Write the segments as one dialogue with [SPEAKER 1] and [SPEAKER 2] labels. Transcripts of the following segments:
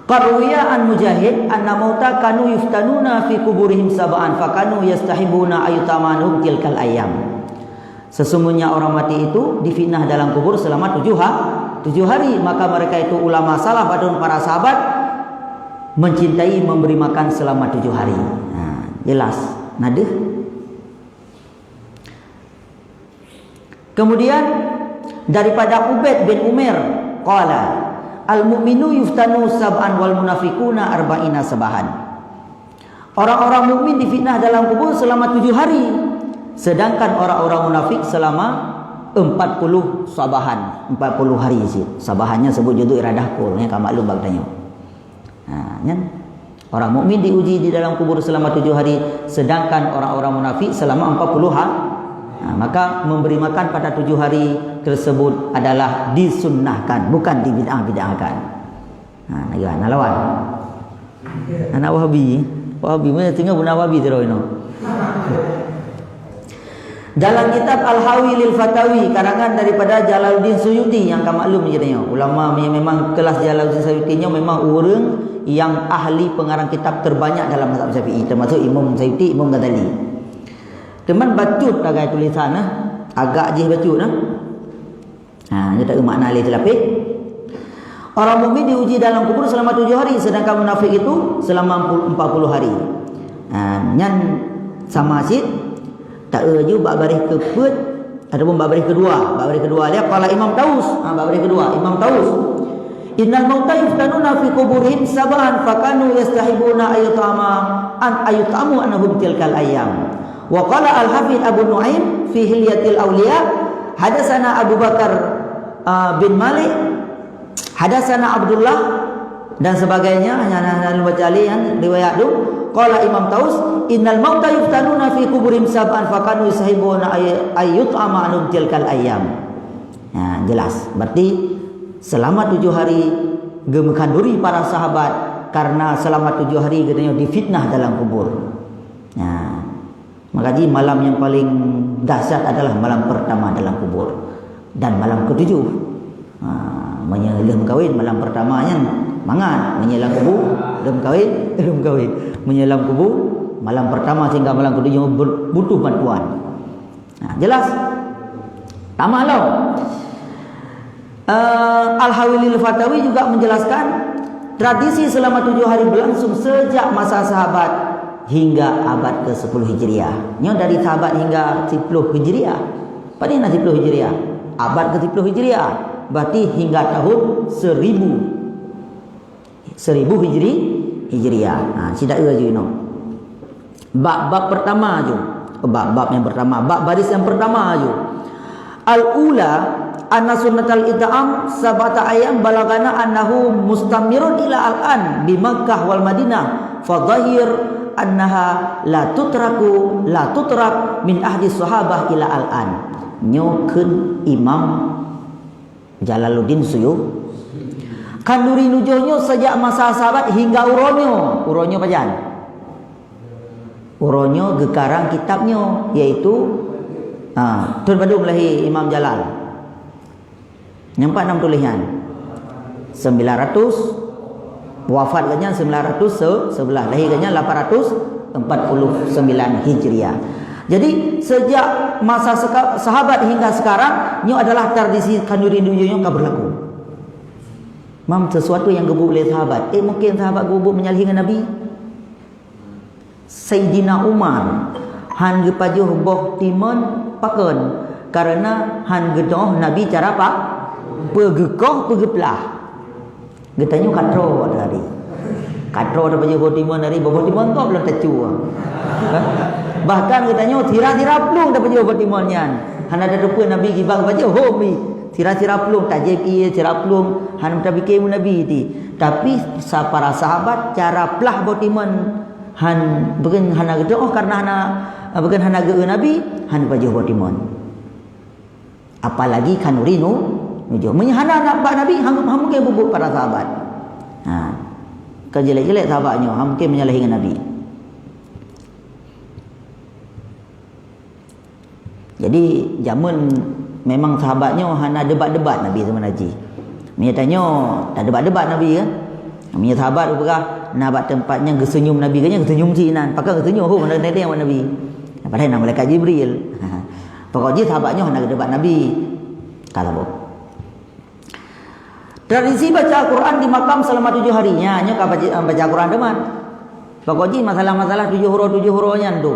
[SPEAKER 1] Qarwiya an Mujahid anna mauta kanu yuftanuna fi kuburihim sab'an fakanu yastahibuna ayutamanhum tilkal ayyam. Sesungguhnya orang mati itu difitnah dalam kubur selama 7 hari, maka mereka itu ulama salaf dan para sahabat mencintai memberi makan selama 7 hari. Nah, jelas nadeh. Kemudian daripada Ubaid bin Umair qala al-mu'minu yuftanu sab'an wal munafiquna arba'ina sabahan. Orang-orang mukmin difitnah dalam kubur selama 7 hari, sedangkan orang-orang munafik selama 40 sabahan, 40 hari sih. Sabahannya sebut judul iradah kul, ya kamu maklum bag tanya. Nah, kan? Orang mukmin diuji di dalam kubur selama 7 hari, sedangkan orang-orang munafik selama 40 hari. Nah, maka memberi makan pada 7 hari tersebut adalah disunnahkan, bukan dibid'ah-bid'ahkan. Nah, nak lawan. Anak Wahabi mana tinggal guna Wahabi terus ini. Dalam kitab Al-Hawi lil Fatawi karangan daripada Jalaluddin Suyuti yang kamu maklum jadinya. Ulama yang memang kelas Jalaluddin Suyutinya memang orang yang ahli pengarang kitab terbanyak dalam mazhab Syafi'i, termasuk Imam Suyuti, Imam Ghazali. Teman bacut agak tulisan agak je bacut dia tak makna alih terlapik. Orang mukmin diuji dalam kubur selama 7 hari, sedangkan munafik itu selama 40 hari. Nyan sama asid tak ju bab baris keput ataupun bab baris kedua dia qala Imam Taus. Bab baris kedua Imam Taus, innal mauta yuftanuna fi quburihim sab'an fakanu yastahibuna ayutamu anhum tilkal ayyam. Wa qala al-Hafidz Abu Nu'aim fi Hilyatil Awliya hadatsana Abu Bakar bin Malik, hadatsana Abdullah dan sebagainya. Hanya baca alian riwayat tu. Qala Imam Taus, innal mauta yuftanuna fi kuburihim sab'an fakanu yusahibuna ayyut'ama anhum tilkal ayyam. Nah, jelas. Berarti selama 7 hari gemekanduri para sahabat karena selama 7 hari katanya difitnah dalam kubur. Nah, maka malam yang paling dahsyat adalah malam pertama dalam kubur dan malam ke-7. Menyelam kahwin malam pertamanya mangat, menyelam kubur belum kahwin, menyelam kubur malam pertama sehingga malam ke-7 butuh bantuan. Jelas. Tamalau. Al-Hawilil Fatawi juga menjelaskan tradisi selama 7 hari berlangsung sejak masa sahabat hingga abad ke-10 Hijriah. Ini dari sahabat hingga 10 Hijriah. Pada 10 Hijriah, abad ke-10 Hijriah. Berarti hingga tahun 1000 Hijriah. Tidak ada je no. Bab pertama je. Bab yang pertama, bab baris yang pertama je. Al-ula anna sunnatal it'am sabata ayam balagana annahu mustamirun ila al-an bi Makkah wal Madinah. Fa dhahir annaha la tutrak min ahdi sahabah ila al-an. Nyokeun Imam Jalaluddin Suyuti kanduri nujohnya sejak masa sahabat hingga uronyo pajan. Uronyo gekarang kitabnya yaitu Tun Badung lahir Imam Jalal. Nyampak 6 tulisan. 900 wafat katanya 911, lahir katanya 849 Hijriah. Jadi sejak masa sahabat hingga sekarang ini adalah tradisi kanduri nujunya yang berlaku. Mam sesuatu yang gebuk oleh sahabat. Mungkin sahabat gebuk menyalahkan Nabi. Sayyidina Umar han gepajuh boh timon pakon karena han gedoh Nabi cara apa? Pegekoh pegeplah. Getanya katro dari. Katro ada baju botimon dari botimon tu belum tecu. Bahkan katanya tira-tira pelung dapat baju botimonnya. Han ada depan Nabi gibang baju hobi. Tira-tira pelung tak jadi tira pelung han tak bikin Nabi ti. Tapi para sahabat cara pelah botimon han bukan hana gedo karena hana bukan hana ge Nabi han baju botimon. Apalagi kanurinu nujuh menyahana nak Nabi ham ke bubuk para sahabat. Kejelek-jelek sahabatnya ham ke menyalahi Nabi. Jadi zaman memang sahabatnya hana debat-debat Nabi zaman haji. Mia tanya, tak debat-debat Nabi kan. Mia sahabat berkah, nak buat tempatnya gesenyum Nabi kan, gesenyum cinan. Pakai gesenyum ho mana dia sama Nabi. Padahal nama malaikat Jibril. Pokoknya sahabatnya nak debat Nabi. Kata apa? Tradisi baca Al-Quran di makam selama 7 harinya. Nya kau baca Al-Quran teman. Pokoknya masalah-masalah 7 huruf-nya tu.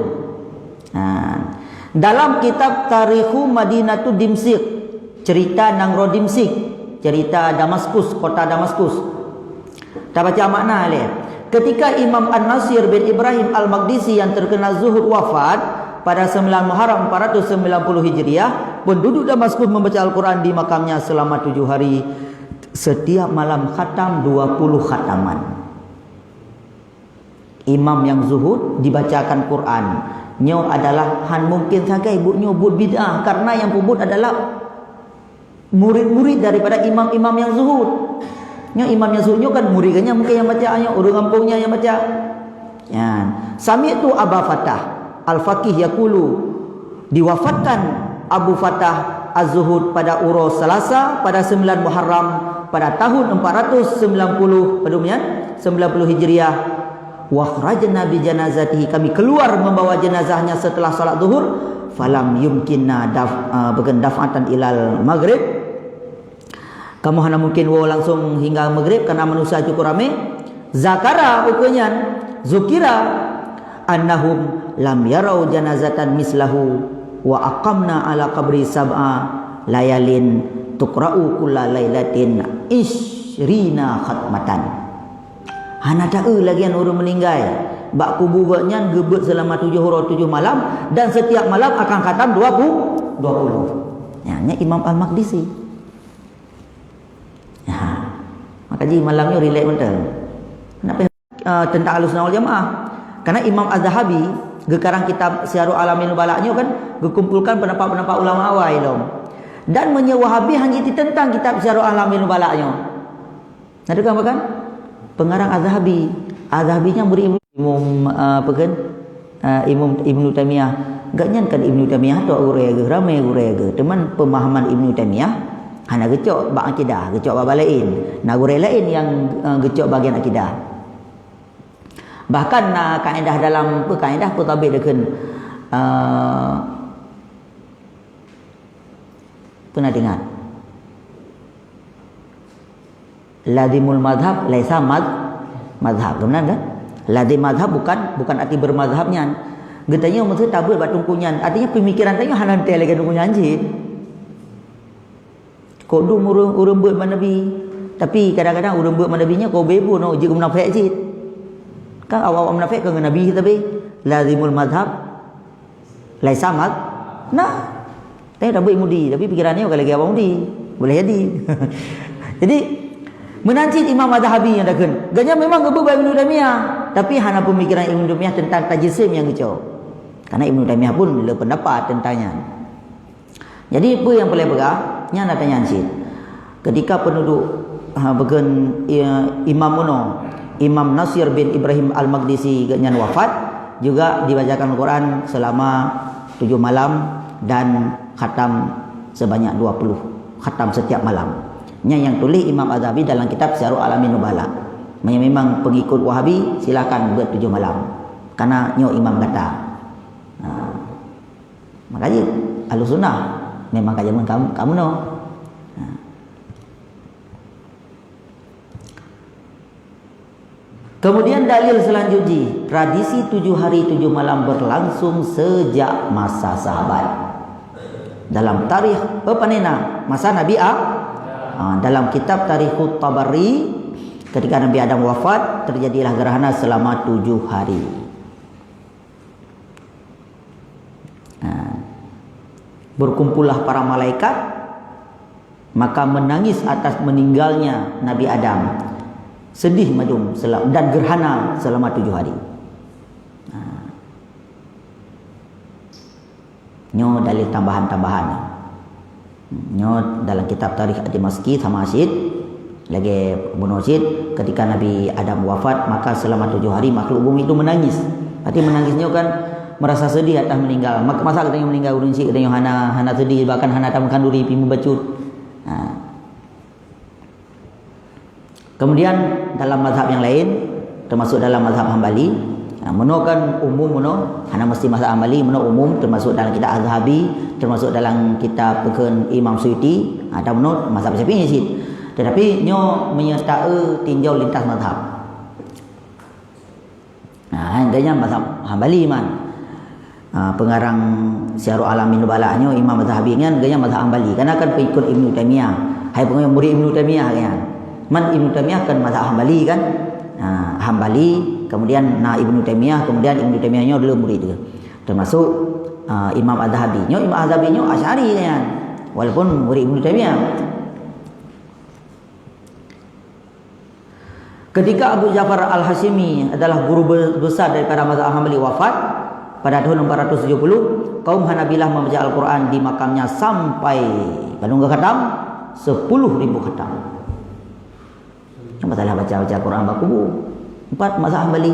[SPEAKER 1] Dalam kitab Tarikhu Madinatu Dimsyq, cerita Nangro Dimsyq, cerita Damaskus, kota Damaskus. Tak baca makna le. Ketika Imam An-Nasir bin Ibrahim Al-Maqdisi yang terkenal zuhud wafat pada 9 Muharram 490 Hijriah, penduduk Damaskus membaca Al-Quran di makamnya selama 7 hari. Setiap malam khatam 20 khataman. Imam yang zuhud dibacakan Quran. Nyo adalah han mungkin saja ibunya bud bid'ah, karena yang pubut adalah murid-murid daripada imam-imam yang zuhud. Nyo imam yang zuhud kan muridnya mungkin yang baca, yang orang kampungnya yang baca. Ya. Sami'tu Aba Fatah Al-Faqih yaqulu, diwafatkan Abu Fatah Az-Zuhud pada urus Selasa pada 9 Muharram pada tahun 490 90 Hijriah. Wa kharajna bi janazatihi, kami keluar membawa jenazahnya setelah salat zuhur. Falam yumkinna daf'atan ilal maghrib, kamu hanya mungkin langsung hingga maghrib karena manusia cukup ramai. Zakara ukunyan zukira annahum lam yarau janazatan mislahu wa aqamna ala qabri sab'a layalin tuqra'u kulla lailatin ishrina khatmatan. Hana tak lagi orang meninggal. Bak kuburannya gebet selama 7 huruf 7 malam, dan setiap malam akan khatam 20. Ya, ini Imam Al-Maqdisi. Ya. Maka jadi malamnya relax betul. Kenapa tentang Ahlussunnah wal Jamaah? Karena Imam Az-Zahabi gekarang kitab Syiarul Alamin Nubala'nya kan dikumpulkan pendapat-pendapat ulama awal dong. Dan menyewahabi hanya tentang kitab Syiarul Alamin Nubala'nya. Ada kan? Pengarang Az-Zahabi. Az-Zahabinya murid Imam Imam Ibnu Taimiyah. Gaknya kan Ibnu Taimiyah tu urang ramai urang. Teman pemahaman Ibnu Taimiyah hanya gecok bab akidah, gecok bab lain. Nah urang lain yang gecok bagian akidah. Bahkan kaedah dalam kaedah petabik dengan pernah dengar Ladimul madhab laisa madhab, benar kan? Ladim madhab bukan arti bermadhabnya. Getanya maksud tabur batung kunyan. Artinya pemikiran tanya hanan teh lagi kunyan anjit. Kok du urang buat manabi. Tapi kadang-kadang urang buat manabinya kau bebu no je munafik anjit. Kan awak munafik ke nabi tapi lazimul madhab laisa mad. Nah, tapi tak boleh mudi, tapi pikirannya kalau lagi abang mudi. Boleh jadi. Jadi menancit Imam Az-Zahabi yang dakan. Ganya memang gebuk Ibnu Taimiyah, tapi hana pemikiran Ibnu Taimiyah tentang tajsim yang kecau. Karena Ibnu Taimiyah pun le pendapat tentangnya. Jadi apa yang boleh berah? Nya nak tanya ancit. Ketika penduduk begen Imam Muno, Imam Nasir bin Ibrahim Al-Maqdisi ganya wafat, juga dibacakan Al-Quran selama 7 malam dan khatam sebanyak 20 khatam setiap malam. Yang tulis Imam Az-Zahabi dalam kitab Syiarul Alamin Nubala. Memang pengikut Wahabi silakan buat 7 malam. Karena nyo imam kata. Makanya Ahlussunnah memang kajian kamu no. Kemudian dalil selanjutnya, tradisi 7 hari 7 malam berlangsung sejak masa sahabat. Dalam tarikh penena masa Nabi dalam kitab Tarikhut Tabari, ketika Nabi Adam wafat, terjadilah gerhana selama 7 hari. Berkumpullah para malaikat, maka menangis atas meninggalnya Nabi Adam. Sedih madum dan gerhana selama 7 hari. Nyo dalil tambahan-tambahan. Nyo dalam kitab Tarikh Ad-Dimashqi sama Asyid lagi bunuh Asyid, ketika Nabi Adam wafat, maka selama 7 hari makhluk bumi itu menangis. Arti menangisnya kan merasa sedih atas meninggal. Masa katanya meninggal urun Asyid, katanya hana sedih, bahkan hana tamukan duri pi membacut. Kemudian dalam mazhab yang lain, termasuk dalam mazhab Hambali, meno kan umum meno, hanya mesti mazhab Hambali meno umum, termasuk dalam kitab Az-Zahabi, termasuk dalam kitab pekan Imam Suyuti, ada meno mazhab Syafi'i sih. Tetapi nyo menyertai tinjau lintas mazhab. Gaya mazhab Hambali man. Pengarang Syiarul Alamin Nubala nyo Imam Az-Zahabi kan gaya mazhab Hambali, karena kan pengikut Ibnu Taimiyah. Hai pengen murid Ibnu Taimiyah kan. Man Ibnu Taimiyah kan mazhab Hambali kan. Hambali, kemudian Ibnu Taimiyah, kemudian Ibnu Taimiyah nyo dulu murid dia. Termasuk Imam Az-Zahabi. Imam Az-Zahabi nyo Asy'ari kan. Walaupun murid Ibnu Taimiyah. Ketika Abu Ja'far Al-Hashimi adalah guru besar daripada mazhab Hambali wafat pada tahun 470, kaum Hanabilah membaca Al-Quran di makamnya sampai Bandung khatam 10.000 khatam. Masalah baca Quran baku 4 mazhab Hambali.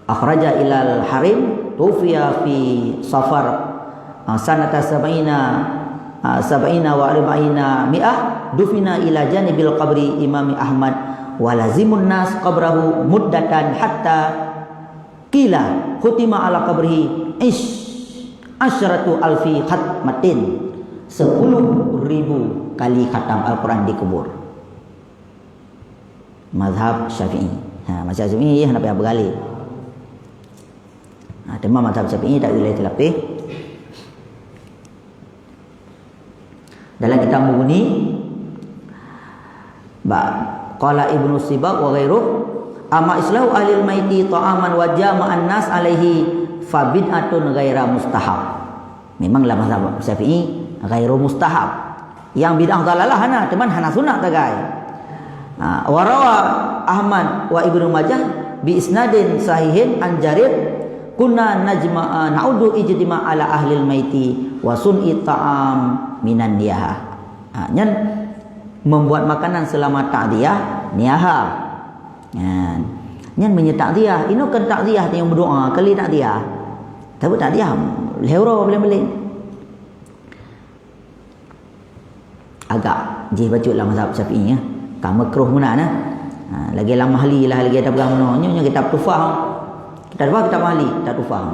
[SPEAKER 1] Akhraja ilal harim tufiya fi safar sanata sab'ina wa arba'ina mi'ah dufina ila janibil qabri imami Ahmad wa lazimun nas qabrahu muddatan hatta qila khutima ala qabrihi asyratu alfi khatmatin, 10.000 kali khatam Al-Quran dikubur. Mazhab Syafi'i. Mazhab Syafi'i nak payah bergali. Tema mazhab Syafi'i tak boleh terlatih. Dalam kitab Mughni, qala Ibnu Sibaq wa ghairuh, amma islahu ahlil maiti ta'aman wa jama'an nas alaihi fa bid'atun ghaira mustahab. Memanglah mazhab Syafi'i ghairu mustahab. Yang bid'ah dalalah hana, teman hana sunat tagai. Warawa Ahmad wa Ibnu Majah bi isnadin sahihin an Jarir kunna najma'a na'udu ijtima' ala ahlil maiti wa sun'i ta'am minan niyaha. Nyan membuat makanan selama ta'diyah niyaha. Nyan menyertak ta'diyah, ini kan ta'diyah yang berdoa kali ta'diyah. Tapi ta'diyah lehoro boleh-boleh. Agak jih baca lah mazhab Syafi'i ya. Kan makruh guna nah. Lagi lama ahli lah, lagi ada pegang mana. Nyo kitab tufah. Kita dapat kitab ahli, kitab tufah.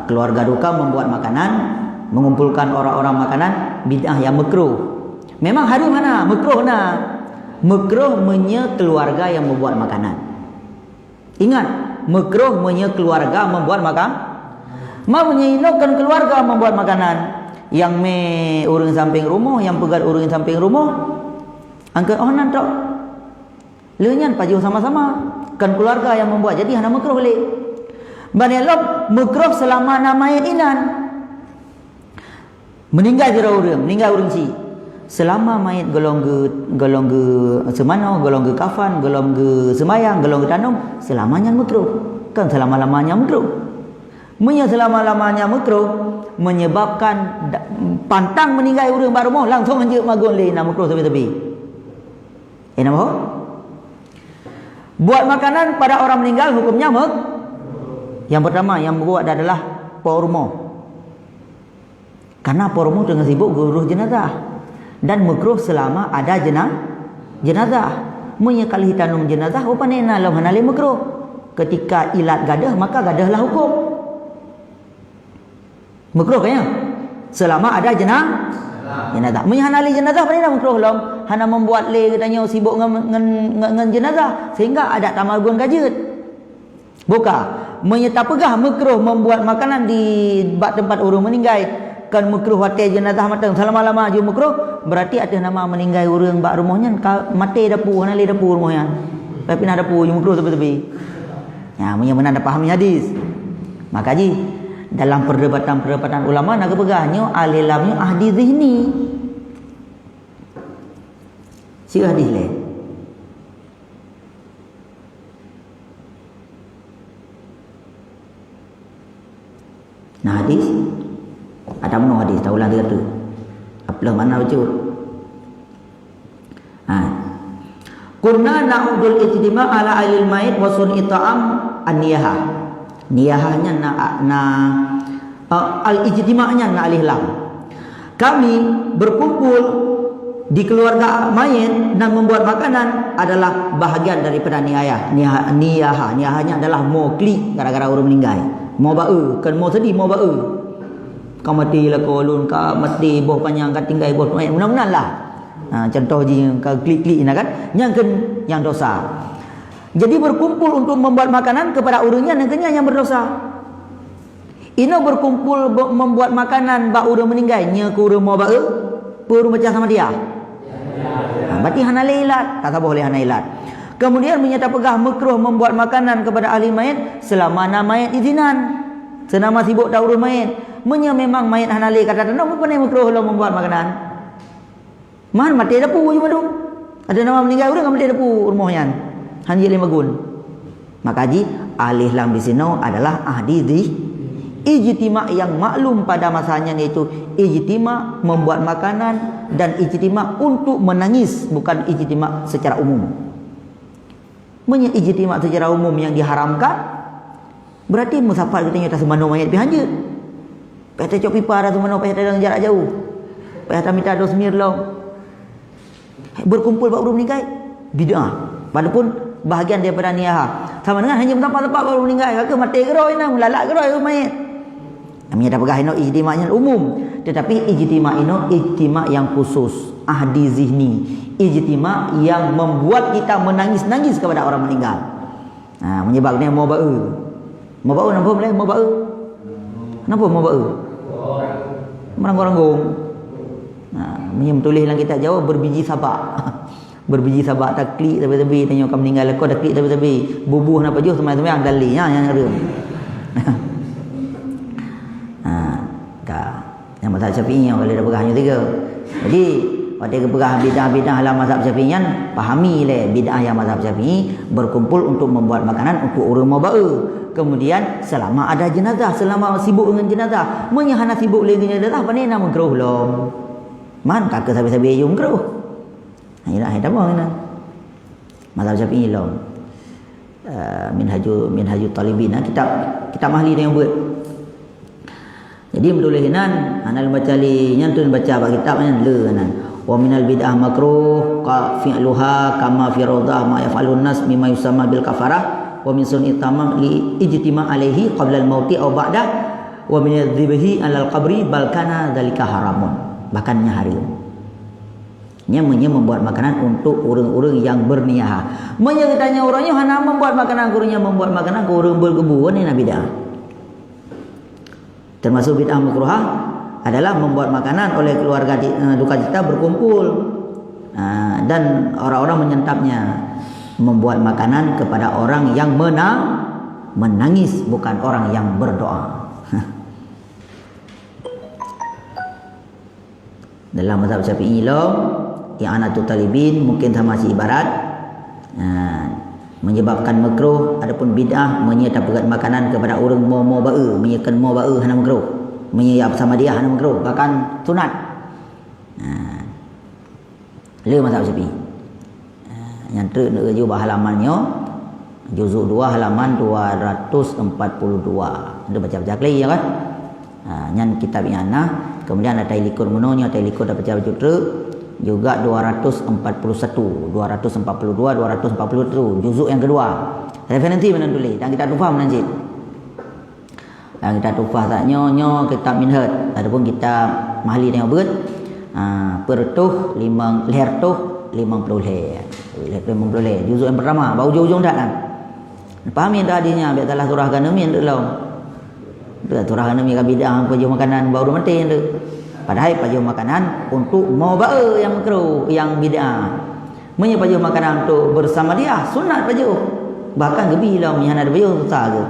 [SPEAKER 1] Keluarga duka membuat makanan, mengumpulkan orang-orang makanan, bid'ah yang makruh. Memang hari mana makruh nah. Makruh menye keluarga yang membuat makanan. Ingat, makruh menye keluarga membuat makan. Mau menyinokan keluarga membuat makanan. Yang me urang samping rumah, yang pegat urang samping rumah, angkat onan tok. Leunyan paju sama-sama. Kan keluarga yang membuat, jadi hana makruh boleh. Banelok makruh selama namanya inan. Meninggal jera urang, meninggal urang si. Selama mayat golong ge semana, golong ge kafan, golong ge semayang, golong ge tanum, selamanya makruh. Kan selama-lamanya makruh. Selama-lamanya makruh menyebabkan pantang meninggal urang baru mau langsung anjuk magun le nak makruh tepi-tepi. Nama buat makanan pada orang meninggal hukumnya yang pertama yang buat adalah pormo. Karena pormo dengan sibuk gurus jenazah dan makruh selama ada jenazah. Menyekali tanum jenazah apa nena lam hanale makruh. Ketika ilat gadah maka gadahlah hukum. Makruh kayaknya selama ada jenazah. Menghanali jenazah pada nak makruh lam. Hana membuat le katanya sibuk dengan jenazah sehingga ada tamagun kajut. Buka menyerta pegah makruh membuat makanan di tempat orang meninggal. Kan makruh hati jenazah matang selama-lama je makruh, berarti ada nama meninggal orang bak rumahnya mati dapur hanali dapur rumahnya. Tapi nak dapur je makruh tepi-tepi. Ya, punya benar dah pahami hadis. Maka ji dalam perdebatan ulama nak pegahnya alilamnya ahdi zihni. Si hadis le. Nah hadis ada mana hadis tahu lah dia tu. Apalah mana baca. Kunna na'udul ijtima' ala alil mait wa sun'i ta'am an-niyahah. Niyahahnya al-ijtima'nya na alih lam. Kami berkumpul di keluarga mayit dan membuat makanan adalah bahagian daripada niyah. Niyahnya adalah mau klik gara-gara orang meninggal. Mau ba'u, kan mau sedih mau ba'u. Kau mati lah kau ulun, kau mati boh panjang kau tinggal boh mayit. Mudah-mudahan lah. Contoh je kau klik-klik nak kan, yang dosa. Jadi berkumpul untuk membuat makanan kepada orangnya nantinya yang berdosa. Ino berkumpul membuat makanan bak orang meninggal, nya ku orang mau ba'u, puru macam sama dia. Berarti hana leilat, tak boleh hana leilat. Kemudian menyata pegah makruh membuat makanan kepada ahli mayit selama nama mayit izinan. Senama sibuk dah urus mayit. Menya memang mayit hana lei kata tak apa ni makruh lo membuat makanan. Man mati depu je madu. Ada nama meninggal orang mati depu rumahnya. Hanji lima gun. Maka haji alih lam di sini adalah ahdi di ijtima yang maklum pada masanya, yaitu ijtima membuat makanan dan ijtima untuk menangis, bukan ijtima secara umum. Ijtima secara umum yang diharamkan berarti musafar kita nyata semano mayat pihanjut. Peta cok pipa dah semano peta dalam jarak jauh. Peta minta dos mir lo. Berkumpul bak meninggal bid'ah. Padahal bahagian daripada niyah. Sama dengan hanya tempat-tempat baru meninggal ke mati geroi nah melalak geroi mayat. Namanya dah pegah ino ijtima'nya umum, tetapi ijtima' ino ijtima' yang khusus, ahdi zihni, ijtima' yang membuat kita menangis-nangis kepada orang meninggal. Menyebabkan mau ba'u. Mau ba'u nampak boleh mau ba'u. Kenapa mau ba'u? Meranggung-ranggung. Menyem tulis dalam kitab Jawa berbiji sabak. Berbiji sabak tak klik tepi-tepi tanya orang meninggal kau dak klik tepi-tepi. Bubuh nak pajuh semai-semai gali yang ada. Yang mazhab Syafi'i yang boleh dah pegahnya tiga. Jadi pada pegah bidah-bidah dalam mazhab Syafi'i pahami le bidah yang mazhab Syafi'i berkumpul untuk membuat makanan untuk orang mau ba'u. Kemudian selama ada jenazah, selama sibuk dengan jenazah, menyahana sibuk dengan jenazah apa ni nak makruh lom. Man kakak sabi-sabi yung makruh. Inilah ada apa ni? Mazhab Syafi'i lom. Minhajul Talibin kitab mahli yang buat. Jadi berdolehinan anal baca li nyantun baca bab kitabnya le kanan. Wa minal bid'ah makruh ka fi'luha kama fi rawdah ma yaf'alun nas mimma yusamma bil kafarah wa min sunni tamam li ijtima' alaihi qabla al mauti aw ba'da wa min dzibhi alal qabri bal kana dzalika haramun. Bahkannya haram. Nya membuat makanan untuk orang-orang yang berniah. Menyertanya orangnya hana membuat makanan gurunya membuat makanan ke orang berkebun ni nabi dah. Termasuk bid'ah makruhah adalah membuat makanan oleh keluarga duka cita berkumpul dan orang-orang menyantapnya, membuat makanan kepada orang yang menangis, bukan orang yang berdoa. Dalam mazhab Syafi'i yang Anatul Talibin mungkin sama si ibarat menyebabkan makruh. Adapun bid'ah menyertai pegat makanan kepada orang mau ba'u, menyekan mau ba'u hana makruh, menyayap sama dia hana makruh, bahkan sunat. Le mazhab Syafi'i. Yang tu nak jumpa halamannya juzuk 2 halaman 242. Ada baca-baca lagi ya kan? Nyan kitab yang kemudian ada tailikun menunya, tailikun ada baca-baca juga 241, 242, 240 juzuk yang kedua. Referensi mana tulis dan kita tufah menanjit. Dan kita tufah tak nyo kitab minhaj. Adapun kita mahli tengok beut. Pertuh 5 leher tuh 50 leher. 50 leher. Juzuk yang pertama, bau ujung-ujung dak kan. Pahami dah hadinya biar salah surah ganamin dak law. Dak surah ganamin ka bidah apa makanan baru mati dak. Padahal pajuh makanan untuk mau ba'u yang makruh, yang bid'ah. Pajuh makanan untuk bersama dia sunat pajuh. Bahkan gebi lah menyana ada pajuh susah ke.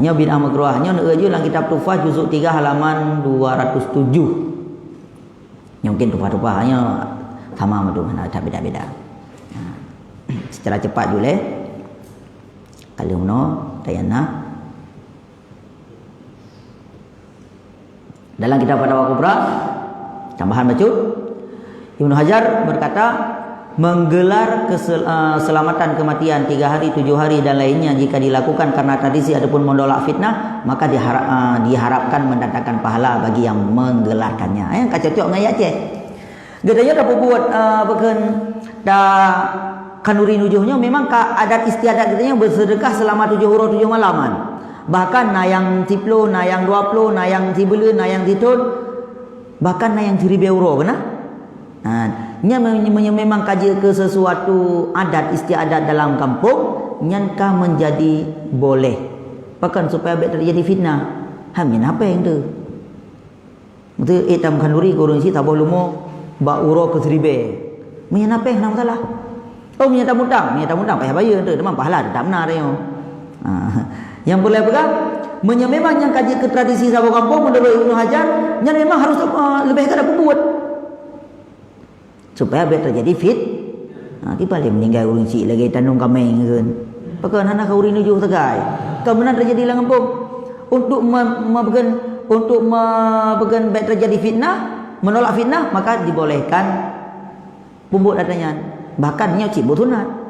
[SPEAKER 1] Nya bid'ah makruh nya nak uju dalam kitab Tufah juzuk 3 halaman 207. Mungkin tufah-tufah nya sama madu ada beda-beda. Secara cepat dulu kalau no tayana dalam kitab Fatwa Kubra tambahan baca Ibnu Hajar berkata menggelar keselamatan kematian 3 hari, 7 hari dan lainnya jika dilakukan karena tradisi ataupun menolak fitnah, maka diharapkan mendatangkan pahala bagi yang menggelarkannya. Kacau cocok dengan ayat je. Gedanya dah buat bukan dah kanuri nujuhnya memang adat istiadat gedanya bersedekah selama 7 hari 7 malaman. Bahkan na yang 10, na yang 20, na yang 11, na yang 7, bahkan na yang 1000 euro kena. Nya memang kaji ke sesuatu adat istiadat dalam kampung nyankah menjadi boleh. Bahkan supaya terjadi fitnah. Hamin apa yang tu? Itu itam kanuri kurun si tabah lumo ba uro ke 1000. Menyen apa yang salah? Oh menyata mutang payah bayar tu. Memang pahala tak benar dia. Yang boleh pegang memang yang kaji ke tradisi sahabat kampung menurut Ibnu Hajar yang memang harus lebih kada buat supaya biar terjadi fit. Kita boleh meninggal urang cik lagi tanung kameng kan. Pakai anak kau rini jauh tegai. Kemudian terjadi dalam kampung untuk membukan biar terjadi fitnah, menolak fitnah, maka dibolehkan bumbuk datanya. Bahkan nyok cik butunat.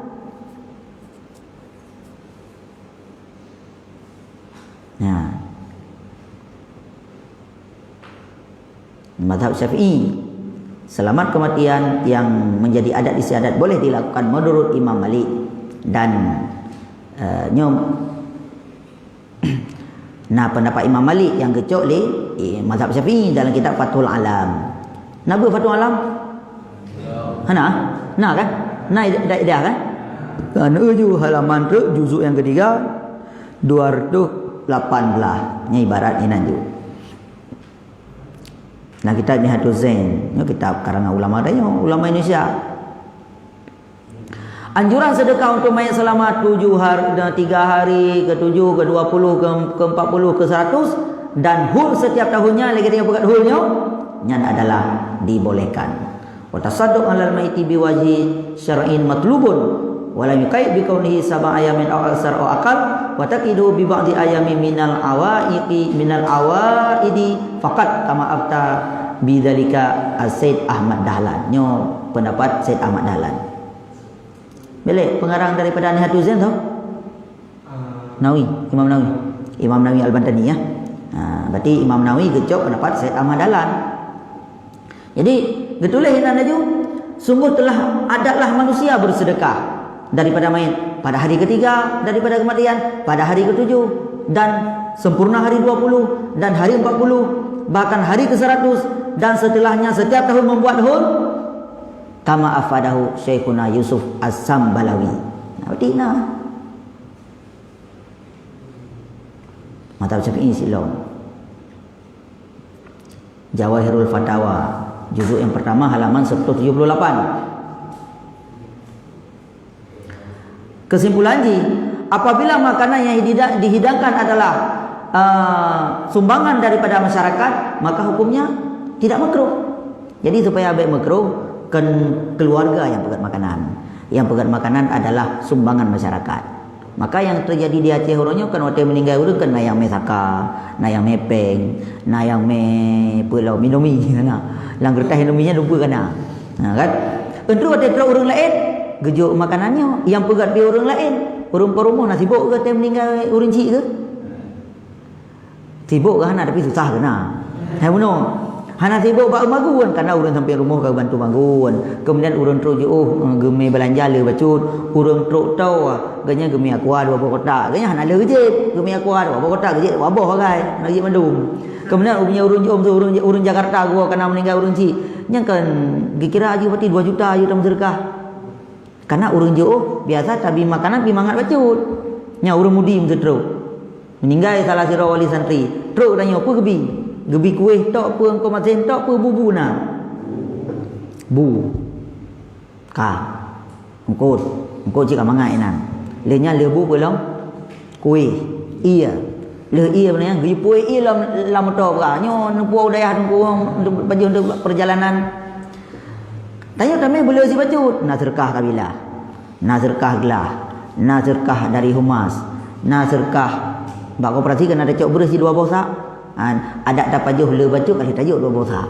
[SPEAKER 1] Mazhab Syafi'i, selamat kematian yang menjadi adat istiadat boleh dilakukan menurut Imam Malik dan pendapat Imam Malik yang kecok li mazhab Syafi'i dalam kitab Fathul Alam. Nabi Fathul Alam? Hana? Nah kan? Nah dah kan? Menuju halaman tu juzuk yang ketiga 218 nya ibarat inanju. Nah kitab Nihatul Zain, kitab karangan ulama ulama Indonesia. Anjuran sedekah untuk mayat selama 7 hari, 3 hari, ke-7, ke-20, ke-40, ke-100 dan hul setiap tahunnya lagi dia buat hulnya nyan adalah dibolehkan. Wa tasadduq 'alal maiti biwajhi syar'in matlubun wa lam yuqaid bi kaunihi sab'a ayamin aw aksar aw aqal wa taqidu bi ba'di ayamin minal awaidi faqat kama afta bidzalika Said Ahmad Dahlan. Nyo pendapat Said Ahmad Dahlan. Boleh pengarang daripada Nihatul Zain tahu? Imam Nawawi Al-Bantani ya. Berarti Imam Nawawi gejok pendapat Said Ahmad Dahlan. Jadi getuleh hinan aju sungguh telah adatlah manusia bersedekah daripada mayat pada hari ketiga daripada kematian, pada hari ke-7 dan sempurna hari 20 dan hari 40, bahkan hari ke-100 dan setelahnya setiap tahun membuat hul kama afadahu Syekhuna Yusuf As-Sambalawi. Berarti mazhab Syafi'i silong. Jawahirul Fatawa juzuk yang pertama halaman 178. Kesimpulan apabila makanan yang dihidangkan adalah sumbangan daripada masyarakat, maka hukumnya tidak makruh. Jadi supaya baik makruh kan keluarga yang pegat makanan. Yang pegat makanan adalah sumbangan masyarakat. Maka yang terjadi di Aceh orangnya kan waktu meninggal urang kan nayang mesaka, nayang mepeng, nayang pulau minumi kana. Lang gertah minuminya lupa kana. Kan? Untuk waktu orang lain gejuk makanannya yang pegat dia orang lain. Orang perumah nak sibuk ke time meninggal orang cik ke? Sibuk ke hana tapi susah ke na. Hai buno. Hana sibuk bak maguan karena orang sampai rumah ke bantu maguan. Kemudian orang terus gemi belanja le bacut. Orang terus tahu ganya gemi aku ada berapa kotak. Ganya hana le je gemi aku ada berapa kotak je wabah bagai lagi mandum. Kemudian punya orang Jakarta gua kena meninggal orang cik. Nya kan dikira aja berarti 2 juta aja dalam sedekah. Karena orang jauh biasa tapi makanan pi mangat bacut. Nya orang mudi terus. Meninggal salah sira wali santri. Terus tanya apa gebi? Gebi kuih tok apa engko masen tok apa bubu na? Bu. Ka. Engko cik mangai nan. Lenya le bu belum? Kuih. Iya. Le iya benar gebi kuih iya lam tok ka. Nyo puau dayah ku baju perjalanan. Tanya kami boleh si bacut. Nazirkah kabilah. Nazirkah gelah. Nazirkah dari humas. Nazirkah. Bak operasi kan ada cok beres di 2 bosak. Ada dapat jauh le bacut kali tajuk 2 bosak.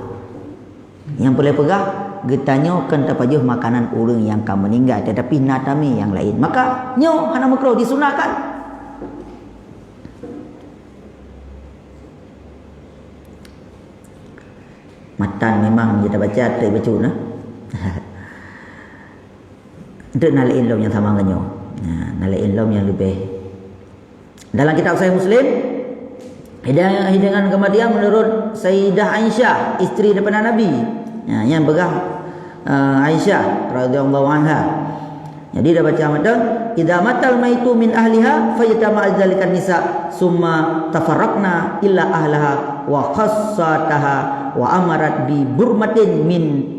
[SPEAKER 1] Yang boleh pegah getanyo kan tapajuh makanan orang yang kam meninggal tetapi natami yang lain. Maka nyo hana makruh disunahkan. Matan memang kita baca tak baca nah. Untuk nalain lom yang sama dengan nyo. Nalain lom yang lebih. Dalam kitab Sahih Muslim, hidangan kematian menurut Sayyidah Aisyah, isteri daripada Nabi. Yang begah Aisyah radhiyallahu anha. Jadi dah baca mata, idza matal maitu min ahliha fayatama dzalikan nisa summa tafarraqna illa ahlaha wa khassataha wa amarat bi burmatin min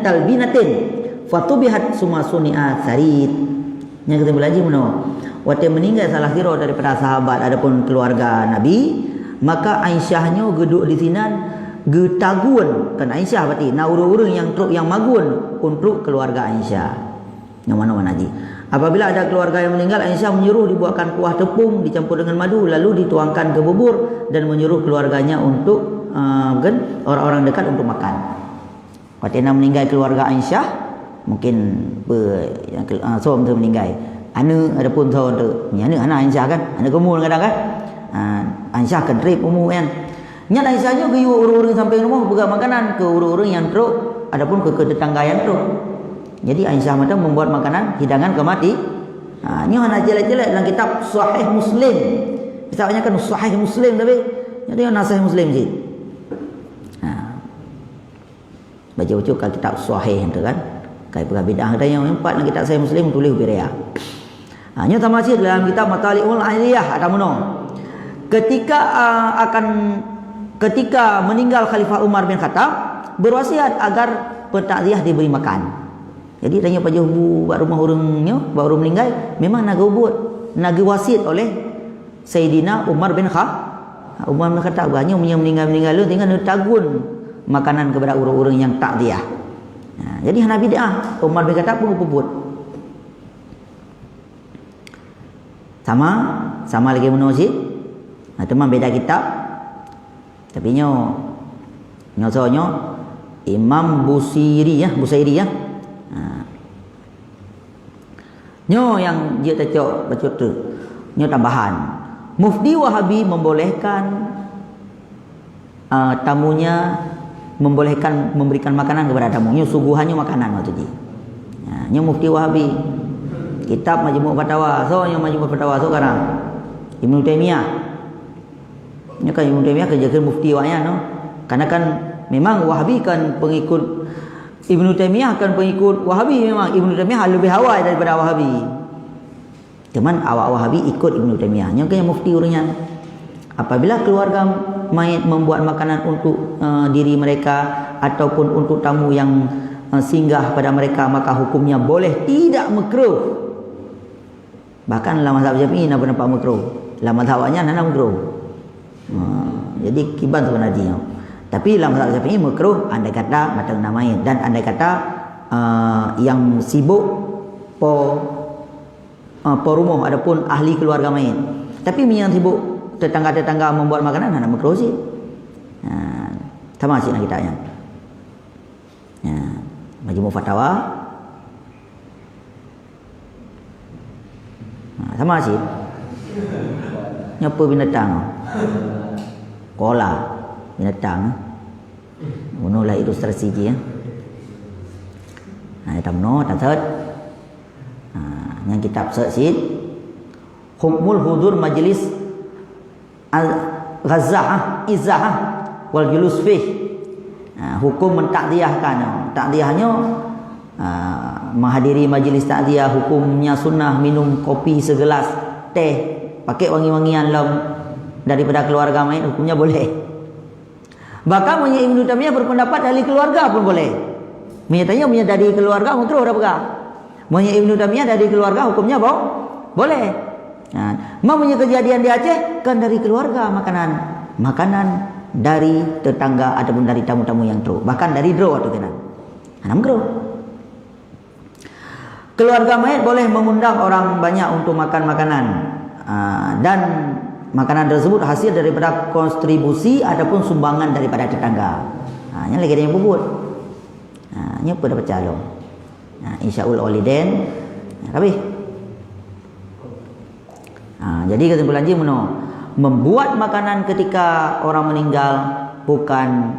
[SPEAKER 1] talbinatin fatubihat summa suni'a sarid. Yang kita belajar mana? Waktu meninggal salah siro daripada sahabat adapun keluarga Nabi, maka Aisyahnya geduk di sini getagun kan Aisyah berarti na urang-urang yang magun untuk keluarga Aisyah. Yang mana haji. Apabila ada keluarga yang meninggal, Aisyah menyuruh dibuatkan kuah tepung dicampur dengan madu lalu dituangkan ke bubur dan menyuruh keluarganya untuk orang-orang dekat untuk makan. Waktu meninggal keluarga Aisyah, mungkin suam tu meninggal. Ana adapun tahu tu, nyana anak Aisyah kan, anak kumul kadang kan. Aisyah kan trip umur kan. Nyat Aisyahnya ke urang-urang sampai rumah buka makanan ke urang-urang yang teruk adapun ke tetangga yang teruk. Jadi Aisyah macam membuat makanan hidangan kemati. Ni anak jelek-jelek dalam kitab Sahih Muslim. Kitabnya kan Sahih Muslim tapi jadi Sahih Muslim sih. Baca-baca kalau kitab Sahih tu kan. Kai perkara bidah ada yang empat dalam kitab Sahih Muslim tulis beria. Nya tamasih dalam kitab Matali'ul Aliyah ada mono. Ketika meninggal Khalifah Umar bin Khattab berwasiat agar pentakziah diberi makan. Jadi tanya Pak Johu buat rumah orangnya baru meninggal memang naga ubud, naga wasit oleh Sayyidina Umar bin Khattab. Umar bin Khattab banyak yang meninggal lu tinggal tagun makanan kepada orang-orang yang takziah. Jadi hana bid'ah. Umar bin Khattab pun ubud. Sama lagi menozid. Teman beda kitab. Tapi nyo Imam Busairi ya. Nyo yang dia tecok baca tu. Nyo tambahan. Mufti Wahabi membolehkan tamunya membolehkan memberikan makanan kepada tamu. Nyo suguhannya makanan waktu tu. Nyo Mufti Wahabi. Kitab Majmu' Fatawa. So nyo Majmu' Fatawa so sekarang Ibnu Taimiyah. Nyo kan Ibnu Taimiyah kerjakan mufti wanya no. Karena kan memang Wahabi kan pengikut Ibnu Taimiyah kan pengikut Wahabi memang. Ibnu Taimiyah lebih awal daripada Wahabi. Cuman awak Wahabi ikut Ibnu Taimiyah. Yang kaya mufti orangnya. Apabila keluarga mayit membuat makanan untuk diri mereka ataupun untuk tamu yang singgah pada mereka, maka hukumnya boleh, tidak makruh. Bahkan dalam mazhab Syafi'i nampak makruh. Dalam mazhab awaknya nana makruh. Jadi kiban sebenarnya. Tapi dalam mazhab Syafi'i makruh andai kata matang namanya dan andai kata yang sibuk po rumah adapun ahli keluarga mayit. Tapi yang sibuk tetangga-tetangga membuat makanan ada makruh sih. Sama sih nak kitanya. Majmu' Fatawa. Sama sih. Nyapa binatang. Kola binatang. Menulah ilustrasi je ya. Tamno tatat. Yang kitab sesid Hukmul Hudur Majlis Al-Ghazah Izah wal julus fih. Hukum mentakziahkan. Takziahnya menghadiri majlis takziah, hukumnya sunnah minum kopi segelas teh pakai wangi-wangian lem daripada keluarga mayit, hukumnya boleh. Bahkan punya Ibnu Taimiyah berpendapat dari keluarga pun boleh. Menyatanya punya dari keluarga makruh dah begah. Punya Ibnu Taimiyah dari keluarga hukumnya boleh. Punya kejadian di Aceh kan dari keluarga makanan dari tetangga ataupun dari tamu-tamu yang teruk, bahkan dari draw atau kena. Makruh. Keluarga mayit boleh mengundang orang banyak untuk makan makanan dan makanan tersebut hasil daripada kontribusi ataupun sumbangan daripada tetangga. Yang lagi ada yang bubut. nya pun dapat calon. Insyaul walidain. Habis. Jadi kesimpulan je membuat makanan ketika orang meninggal bukan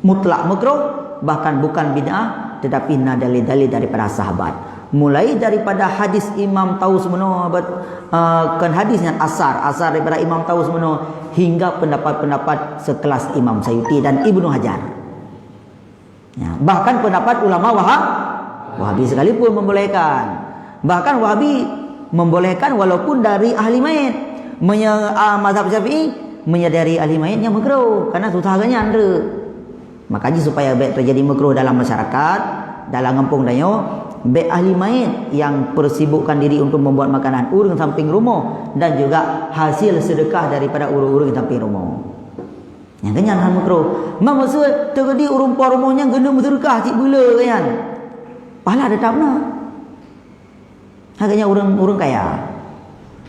[SPEAKER 1] mutlak makruh, bahkan bukan bid'ah, tetapi dalil-dalil daripada sahabat. Mulai daripada hadis Imam Taus kan hadisnya asar daripada Imam Taus hingga pendapat-pendapat sekelas Imam Sayuti dan Ibnu Hajar. Bahkan pendapat ulama Wahabi sekalipun membolehkan. Bahkan Wahabi membolehkan walaupun dari ahli mayit. Mazhab Syafi'i menyadari ahli mayit yang makruh karena susah agaknya anda. Makanya supaya baik terjadi makruh dalam masyarakat, dalam kampung danyo, baik ahli mayit yang persibukkan diri untuk membuat makanan urang samping rumah dan juga hasil sedekah daripada urang-urang samping rumah. Yang kenyang hal makruh. Maksud terjadi urang rumahnya guna bersedekah cik bela kan. Pahala ada tak nak. Agaknya urang kaya.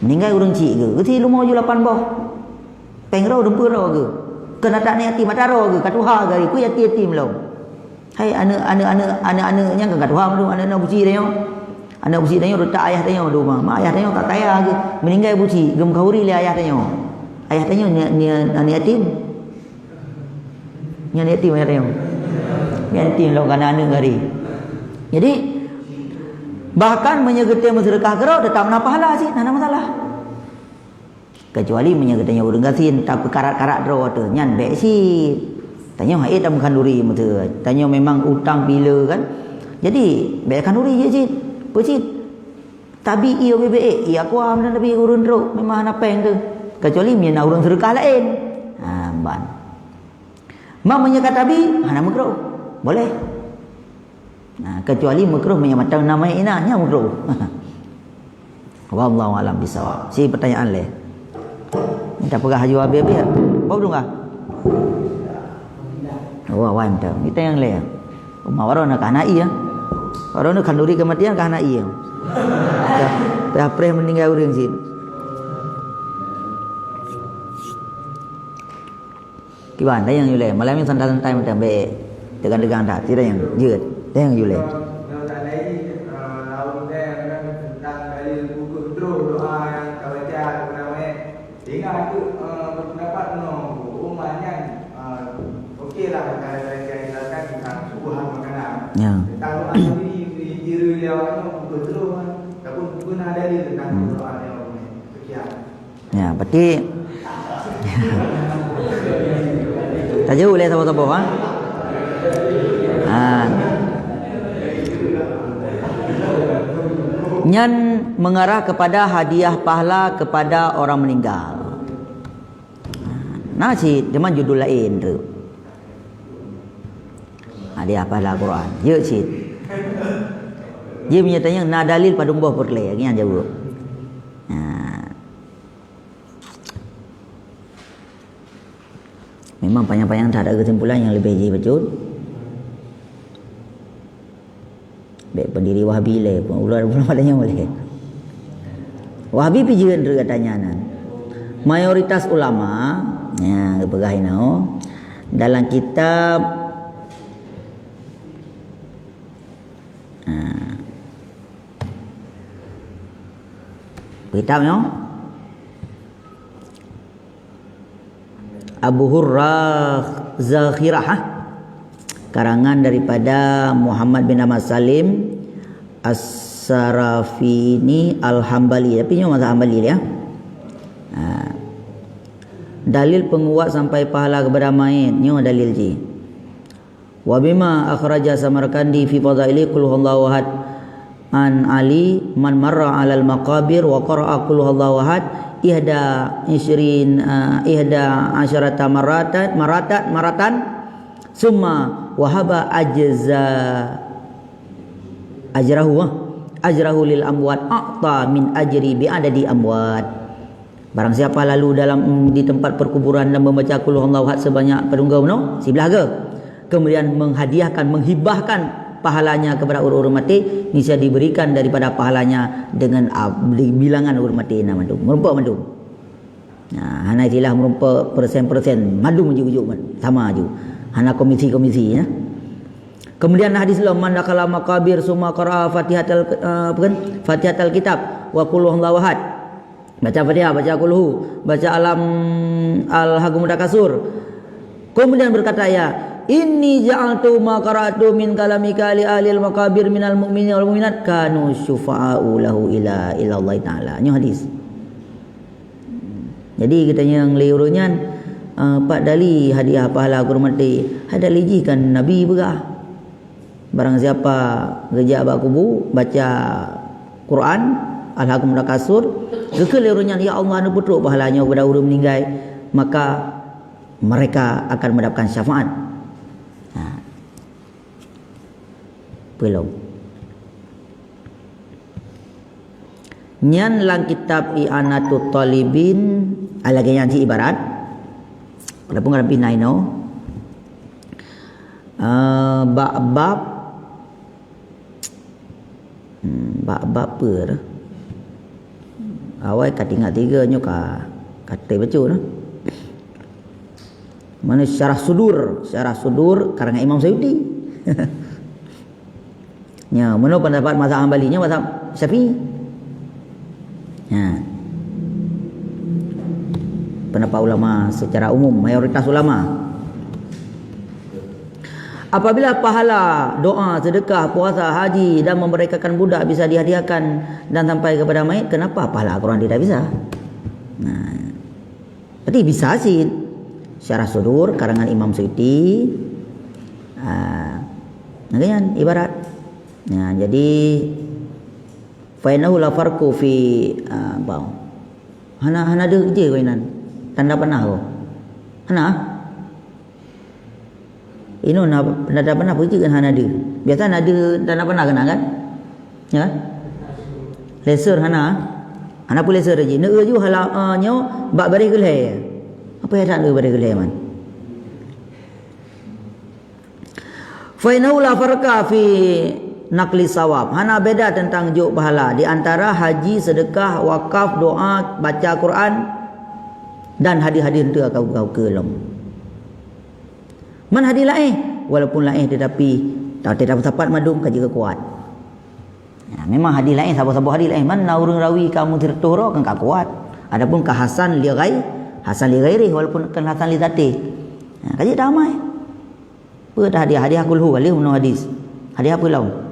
[SPEAKER 1] Meninggal urang cik ke? Keti rumah je 8 bah. Pengrau dempera ke? Kena tak ni yatim matara ke? Katuha ke? Ku yatim belum. Hai anak-anaknya kan katuha belum, anak-anak buci dia. Anak buci dia letak ayah dia di rumah. Mak ayah dia tak kaya ke? Meninggal buci, gem kahuri le ayah dia. Ayah dia ni yatim. Ni yatim ayah dia. Yatim lo kan anak hari. Jadi bahkan menyegetai sedekah kerau tetap nak pahala sih, tak ada masalah. Kecuali menyegetainya urang gasin tapi karat-karat draw tu nyan baik sih. Tanya haid dalam kanduri betul. Tanya memang utang bila kan. Jadi baik kanduri je sih. Pecit. Tabi iyo BBA, iya aku am dan tapi urang draw memang nak peng tu. Kecuali mina urang sedekah lain. Ban. Mak menyekat tabi, nak makruh. Boleh. Kecuali makruh menyamakan nama inahnya makruh. Wallahu alam bisawab. Si pertanyaan le. Minta pegah haji habis ya. Apa belum kah? Wah, mantap. Kita yang le. Umawaro nak kanai ya. Orang nak kanduri kematian kanai ya. Dah pre meninggal urang sih. Kiban yang yule. Malam yang santai-santai macam baik. Degan-degan tak. Tidak yang jeut. Yang yule. Ya, berarti tak jauh le tahu-tahu ha. Nyan mengarah kepada hadiah pahala kepada orang meninggal. Nasi dengan judul lain tu. Hadiah pahala Quran. Ya cik. Dia menyatanya na dalil pada buah perle, ngan jawab. Memang panjang-panjang tak ada kesimpulan yang lebih betul. Baik pendiri Wahabi le pun ular belum adanya boleh. Wahabi pijian dia katanya nan. Mayoritas ulama ya begahinau dalam kitab kitabnya Abu Hurrah Zakhirah karangan daripada Muhammad bin Ahmad Salim As-Sarafini Al-Hambali, tapi nyo mazhab Hambali ya. Dalil penguat sampai pahala kepada mayit nyo dalil ji. Wa bima akhraja Samarkandi fi fadaili qul huwallahu ahad an Ali man marra 'alal maqabir wa qara'a qul huwallahu ahad ihda asyarata maratan summa wahaba ajrahu lil amwat a'ta min ajri bi adadi amwat. Barang siapa lalu di tempat perkuburan dan membaca qul huwallahu ahad sebanyak perunggu si belaga, kemudian menghibahkan pahalanya kepada orang-orang mati, niscaya diberikan daripada pahalanya dengan bilangan orang mati merumpak madu. Nah, hana istilah merumpak persen-persen madu ujuk-ujuk sama aju. Hana komisi-komisi ya. Kemudian hadis lain, man dakhala maqabir summa qara'a Fatihatul kitab wa qul huwallahu ahad. Baca Fatihah, baca qul hu, baca alam al-haqqul mutakasur. Kemudian berkata ya, inni ja'altu ma qara'tu min kalamika li ahli al-maqabir minal mu'minina wal mu'minat kanu syufa'u lahu ila Allah taala. Ini hadis. Jadi katanya yang liurunya Pak Dali hadiah pahala kurmati hadali jikan Nabi begah. Barang siapa kerja bak kubu baca Quran al-haqqul mutakasur kekelirunya ya Allah anu putruk pahalanya kepada orang meninggal, maka mereka akan mendapatkan syafaat. Belum. Nyan lang kitab i'anatut talibin alage yang si ibarat pada pengarang pinai no bab per awal katingat tiga nyo kata baca no mana syarah sudur karangan Imam Suyuti. Ya, mana pendapat mazhab Hambali nya mazhab Syafi'i. Ya. Pendapat ulama secara umum, mayoritas ulama. Apabila pahala doa, sedekah, puasa, haji dan memerdekakan budak bisa dihadiahkan dan sampai kepada mayit, kenapa pahala Quran tidak bisa? Nah, berarti bisa sih. Syarah sudur karangan Imam Suyuti. Nah, kan ibarat. Nah, jadi fainahu la farqu fi bau. Hana de je kainan. Tanda panah ko. Hana? Ino na tanda panah puji kan hana de. Biasa ada tanda panah kan? Ya kan? Laser hana. Hana pun laser je. Ne ju hala nyo bak bari gelai. Apa yang tak bari gelai man? Fainahu la farqa fi nakli sawab. Hana beda tentang juk pahala di antara haji, sedekah, wakaf, doa, baca Quran dan hadir-hadir tu kau kelom. Man hadir lain walaupun lain tetapi tak dapat madum kaji kuat. Ya, memang hadir lain sabar-sabar hadir lain man naurung rawi kamu tertoro kan kuat. Adapun ka hasan li ghairi walaupun kan hasan li zati. Ya, kaji damai. Apa dah hadiah kulhu wali menurut hadis. Hadiah apa lawan?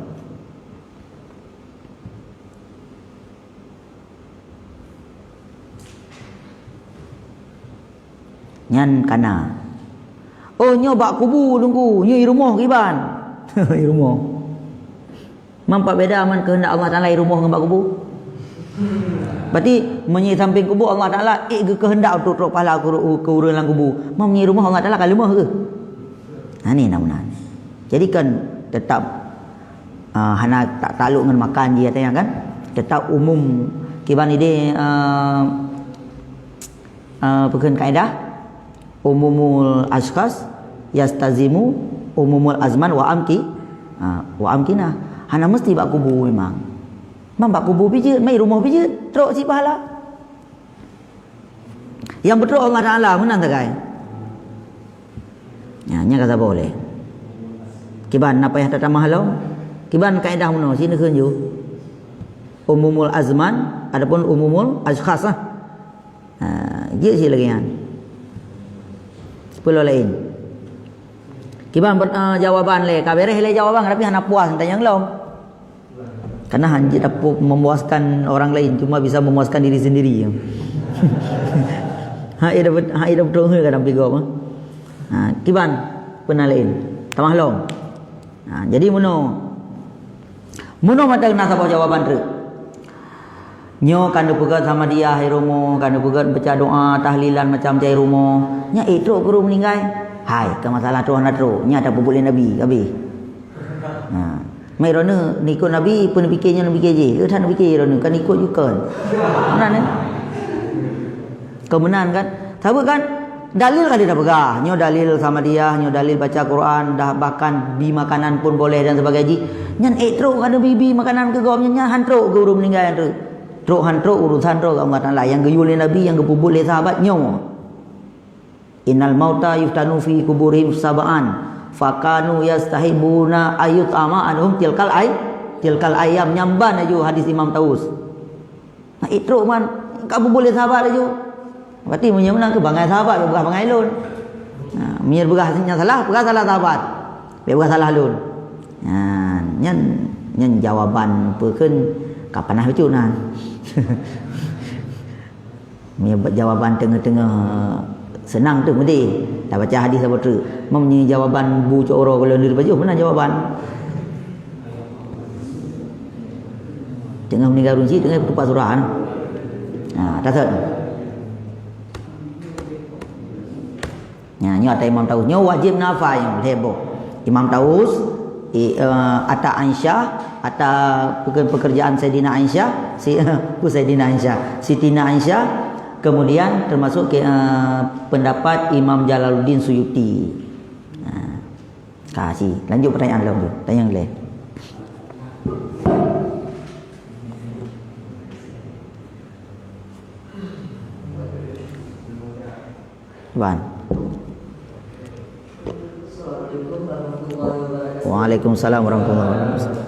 [SPEAKER 1] Nyan kana. Oh nyo bak kubu tunggu, nyo rumah kiban. Rumah. Mampak beda man kehendak Allah Taala rumah dengan bak kubu. Berarti menyi samping kubu Allah Taala kehendak untuk pahala ke urang lang kubu. Mau menyi rumah Allah Taala kalau rumah ke? Nah ni namanya. Jadi kan tetap hana tak takluk dengan makan dia tanya kan? Tetap umum kiban ide bukan kaedah umumul ashkhas yastazimu umumul azman wa amkina. Hana mesti bak kubu memang. Bak kubu biji, mai rumah biji, teruk si pahala. Yang betul Allah Taala menang tak kai? Ya, nya kata boleh. Kiban apa yang tak mahalo? Kiban kaedah mano sini keun ju. Umumul azman adapun umumul ashkhas lah. Dia si lagi kan. Sepuluh lain. Kiban jawaban le, kabereh le jawaban tapi hana puas tanya yang lain. Karena hanya dapat memuaskan orang lain, cuma bisa memuaskan diri sendiri. Ha dapat betul ke dalam pigo mah. Kiban pernah lain. Tamah long. Jadi muno mata nasabah jawaban tu. Nyo kan pegat sama dia hai romo, kan pegat baca doa tahlilan macam cai romo. Nya itu guru meninggal. Hai, ke masalah tu hana tu. Nya ada boleh nabi kabi. Mai rona nikut nabi pun fikirnya nabi keje. Ke tan fikir rona kan ikut juga. Benar kan? Kebenaran kan? Sahabat kan dalil kan dia dah pegah. Nyo dalil sama dia, nyo dalil baca Quran, dah bahkan bi makanan pun boleh dan sebagainya. Nyan truk ada bibi makanan ke gom nya hantruk guru meninggal tu. Truk hantruk urusan truk Allah Taala yang geyul nabi yang gepubul le sahabat nyo. Innal mauta yuftanu fi kuburihim sab'an fakanu yastahibuna ayut ama anhum tilkal ayam nyamban aju hadis Imam Taus. Nah itu man kamu boleh sahabat aju. Berarti menang ke bangai sahabat bukan bangai lun. Nah, mir berahnya salah sahabat. Bukan salah lun. Nah, nyen jawaban pekeun kapanah becu nah. Mir jawaban tengah-tengah senang tu mesti dah baca hadis apa tu mempunyai jawaban bu coro kalau di baju mana jawaban tengah meninggal runci tengah tempat surah tak tahu nyo ada Imam Taus nyo wajib nafai yang heboh Imam Taus ata Aisyah ata pekerjaan Sayyidina Aisyah Sayyidina Aisyah Sitina Aisyah. Kemudian termasuk pendapat Imam Jalaluddin Suyuti. Kasih. Lanjut pertanyaan lain tu. Tanya yang lain. Wan. Waalaikumsalam warahmatullahi wabarakatuh.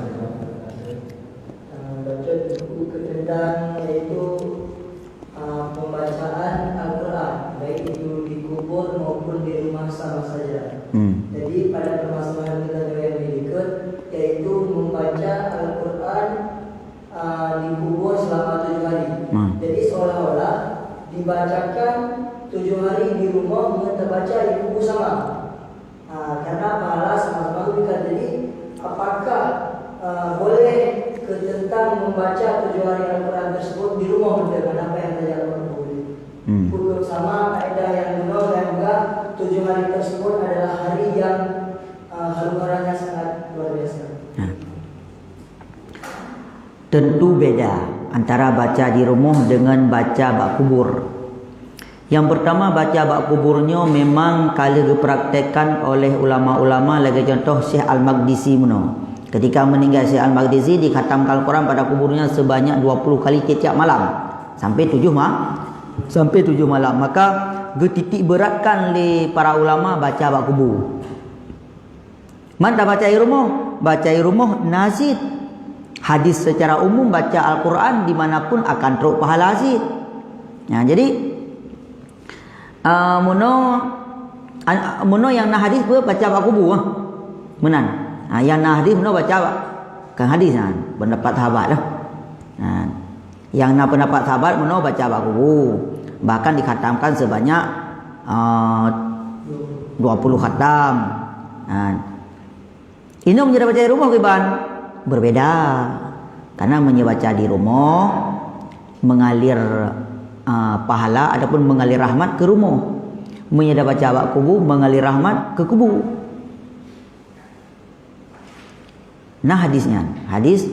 [SPEAKER 2] Tentang yaitu pembacaan Al-Quran baik itu di kubur maupun di rumah sama saja. Jadi pada permasalahan kita yang berikut yaitu membaca Al-Quran di kubur selama 7 hari. Jadi seolah-olah dibacakan 7 hari di rumah dengan terbaca di kubur sama. Karena pahala sama-sama juga. Jadi apakah boleh tentang membaca 7 hari Al-Quran tersebut di rumah dengan apa yang terjadi hukum sama kaedah yang benar dan juga 7 hari tersebut adalah hari yang haluannya sangat luar biasa.
[SPEAKER 1] Tentu beda antara baca di rumah dengan baca bak kubur. Yang pertama baca bak kuburnya memang kali dipraktekkan oleh ulama-ulama lagi contoh Syekh Al-Maqdisi muno. Ketika meninggal Syekh Al-Maqdisi dikhatamkan Al-Quran pada kuburnya sebanyak 20 kali tiap malam sampai 7 malam. Maka getitik beratkan oleh para ulama baca bak kubur. Mana baca di rumah? Baca di rumah nazid. Hadis secara umum baca Al-Quran dimanapun akan teruk pahala nazid. Jadi muno yang nah hadis baca bak kubur menan. Yang nah hadis muno baca kan hadis pendapat sahabat lah. Yang nak pendapat sahabat muno baca bak kubur. Bahkan dikhatamkan sebanyak 20 khatam. Ini menjadi baca di rumah kiban berbeda. Karena membaca di rumah mengalir pahala ataupun mengalir rahmat ke rumah. Menjadi baca bak kubur mengalir rahmat ke kubur. Nah hadisnya, hadis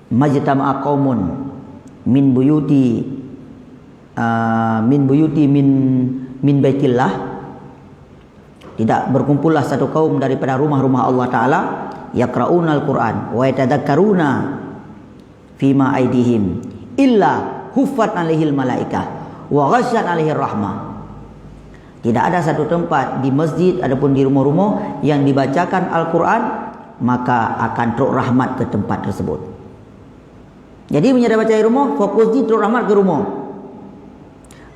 [SPEAKER 1] majtama'a qaumun min buyuti min baitillah, tidak berkumpullah satu kaum daripada rumah-rumah Allah Ta'ala yaqra'unal Qur'an wa yatadakkaruna fima aidihim illa huffat alaihil malaikah wa ghasyat alaihir rahmah. Tidak ada satu tempat di masjid ataupun di rumah-rumah yang dibacakan Al-Quran maka akan teruk rahmat ke tempat tersebut. Jadi menyada baca di rumah fokus di teruk rahmat ke rumah.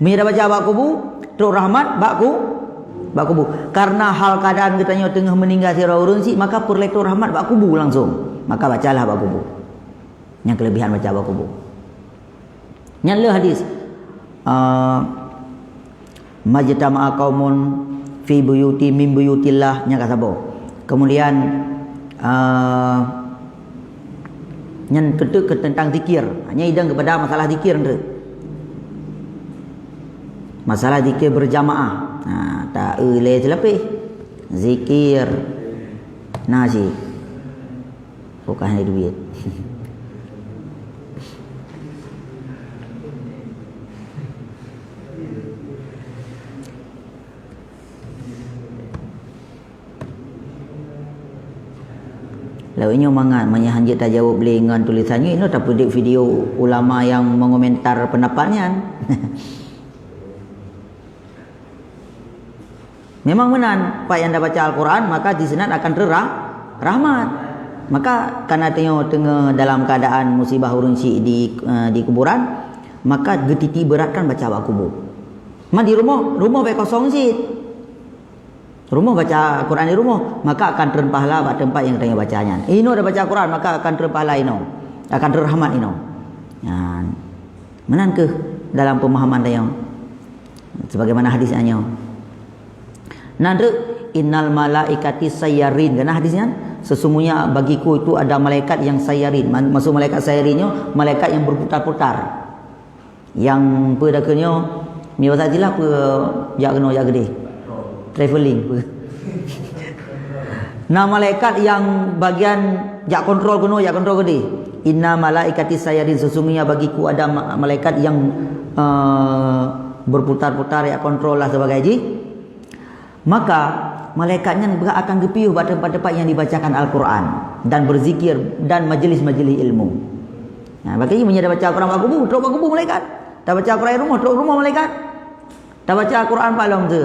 [SPEAKER 1] Menyada baca bak kubur teruk rahmat bak kubur. Karena hal keadaan kita tengah meninggal sira urun si maka perlu teruk rahmat bak kubur langsung. Maka bacalah bak kubur. Yang kelebihan baca bak kubur. Nyala hadis majtama'a qaumun fi buyuti min buyutillah nya kata sabo. Kemudian nyen ketuk tentang zikir. Hanya idang kepada masalah zikir tu. Masalah zikir berjamaah. Tak le selapih. Zikir nasi. Bukan ada duit. Lalu ini mangan hanjit tak jawab boleh dengan tulisannya ini tak pedik video ulama yang mengomentar pendapatnya. Memang benar, pak yang dah baca Al-Quran maka disenat akan rahmat. Maka karena tengah dalam keadaan musibah urunsi di kuburan, maka getiti beratkan baca awak kubur. Di rumah baik kosong sih. Rumah baca Quran di rumah, maka akan turun pahala pada tempat yang tengah bacanya. Ino dah baca Quran, maka akan turun pahala ino, akan turun rahmat ino. Ya, menan ke dalam pemahaman dia, sebagaimana hadisnya. Nanti innal malaikati sayyarin, karena hadisnya sesungguhnya bagiku itu ada malaikat yang sayyarin. Maksud malaikat sayyarinnya malaikat yang berputar-putar, yang pedaknya ni bahasa jilah pe jak kena jak gede travelling. Nah malaikat yang bagian jak kontrol kuno, jak kontrol gede. Inna malaikati sayyarin, sesungguhnya bagiku ada malaikat yang berputar-putar, jak kontrol lah sebagai haji. Maka malaikatnya akan gepiuh pada tempat-tempat yang dibacakan Al-Quran dan berzikir dan majlis-majlis ilmu. Nah, bagi menyada baca Al-Quran pak kubu, teruk pak kubu malaikat. Tak baca Al-Quran rumah, teruk rumah malaikat. Tak baca Al-Quran pak alam tu.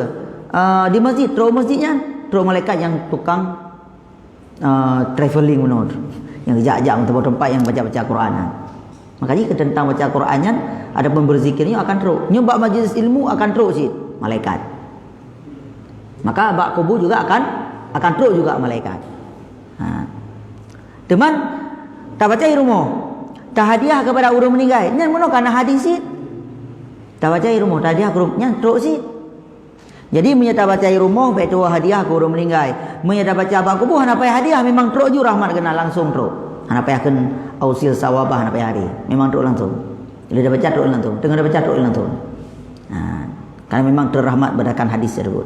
[SPEAKER 1] Di masjid, teruk masjidnya, teruk malaikat yang tukang travelling menurut, yang jajak tempat-tempat yang baca-baca Al-Quran. Makanya tentang baca Al-Qurannya ada pun berzikirnya akan teruk. Nyumbak majlis ilmu akan teruk sih malaikat. Maka bak kubur juga akan teruk juga malaikat. Teman tak baca di rumah, tak hadiah kepada orang meninggal. Nyan mono kana hadis sih. Tak baca di rumah, tak hadiah ke rumah, nyan teruk sih. Jadi menyata baca di rumah baik tu hadiah ke orang meninggal. Menyata baca bak kubur hana payah hadiah, memang teruk ju rahmat kena langsung teruk. Hana payah ken ausil sawabah hana payah hari. Memang teruk langsung. Bila dah baca teruk langsung, tengah dah baca teruk langsung. Karena memang terrahmat berdasarkan hadis tersebut.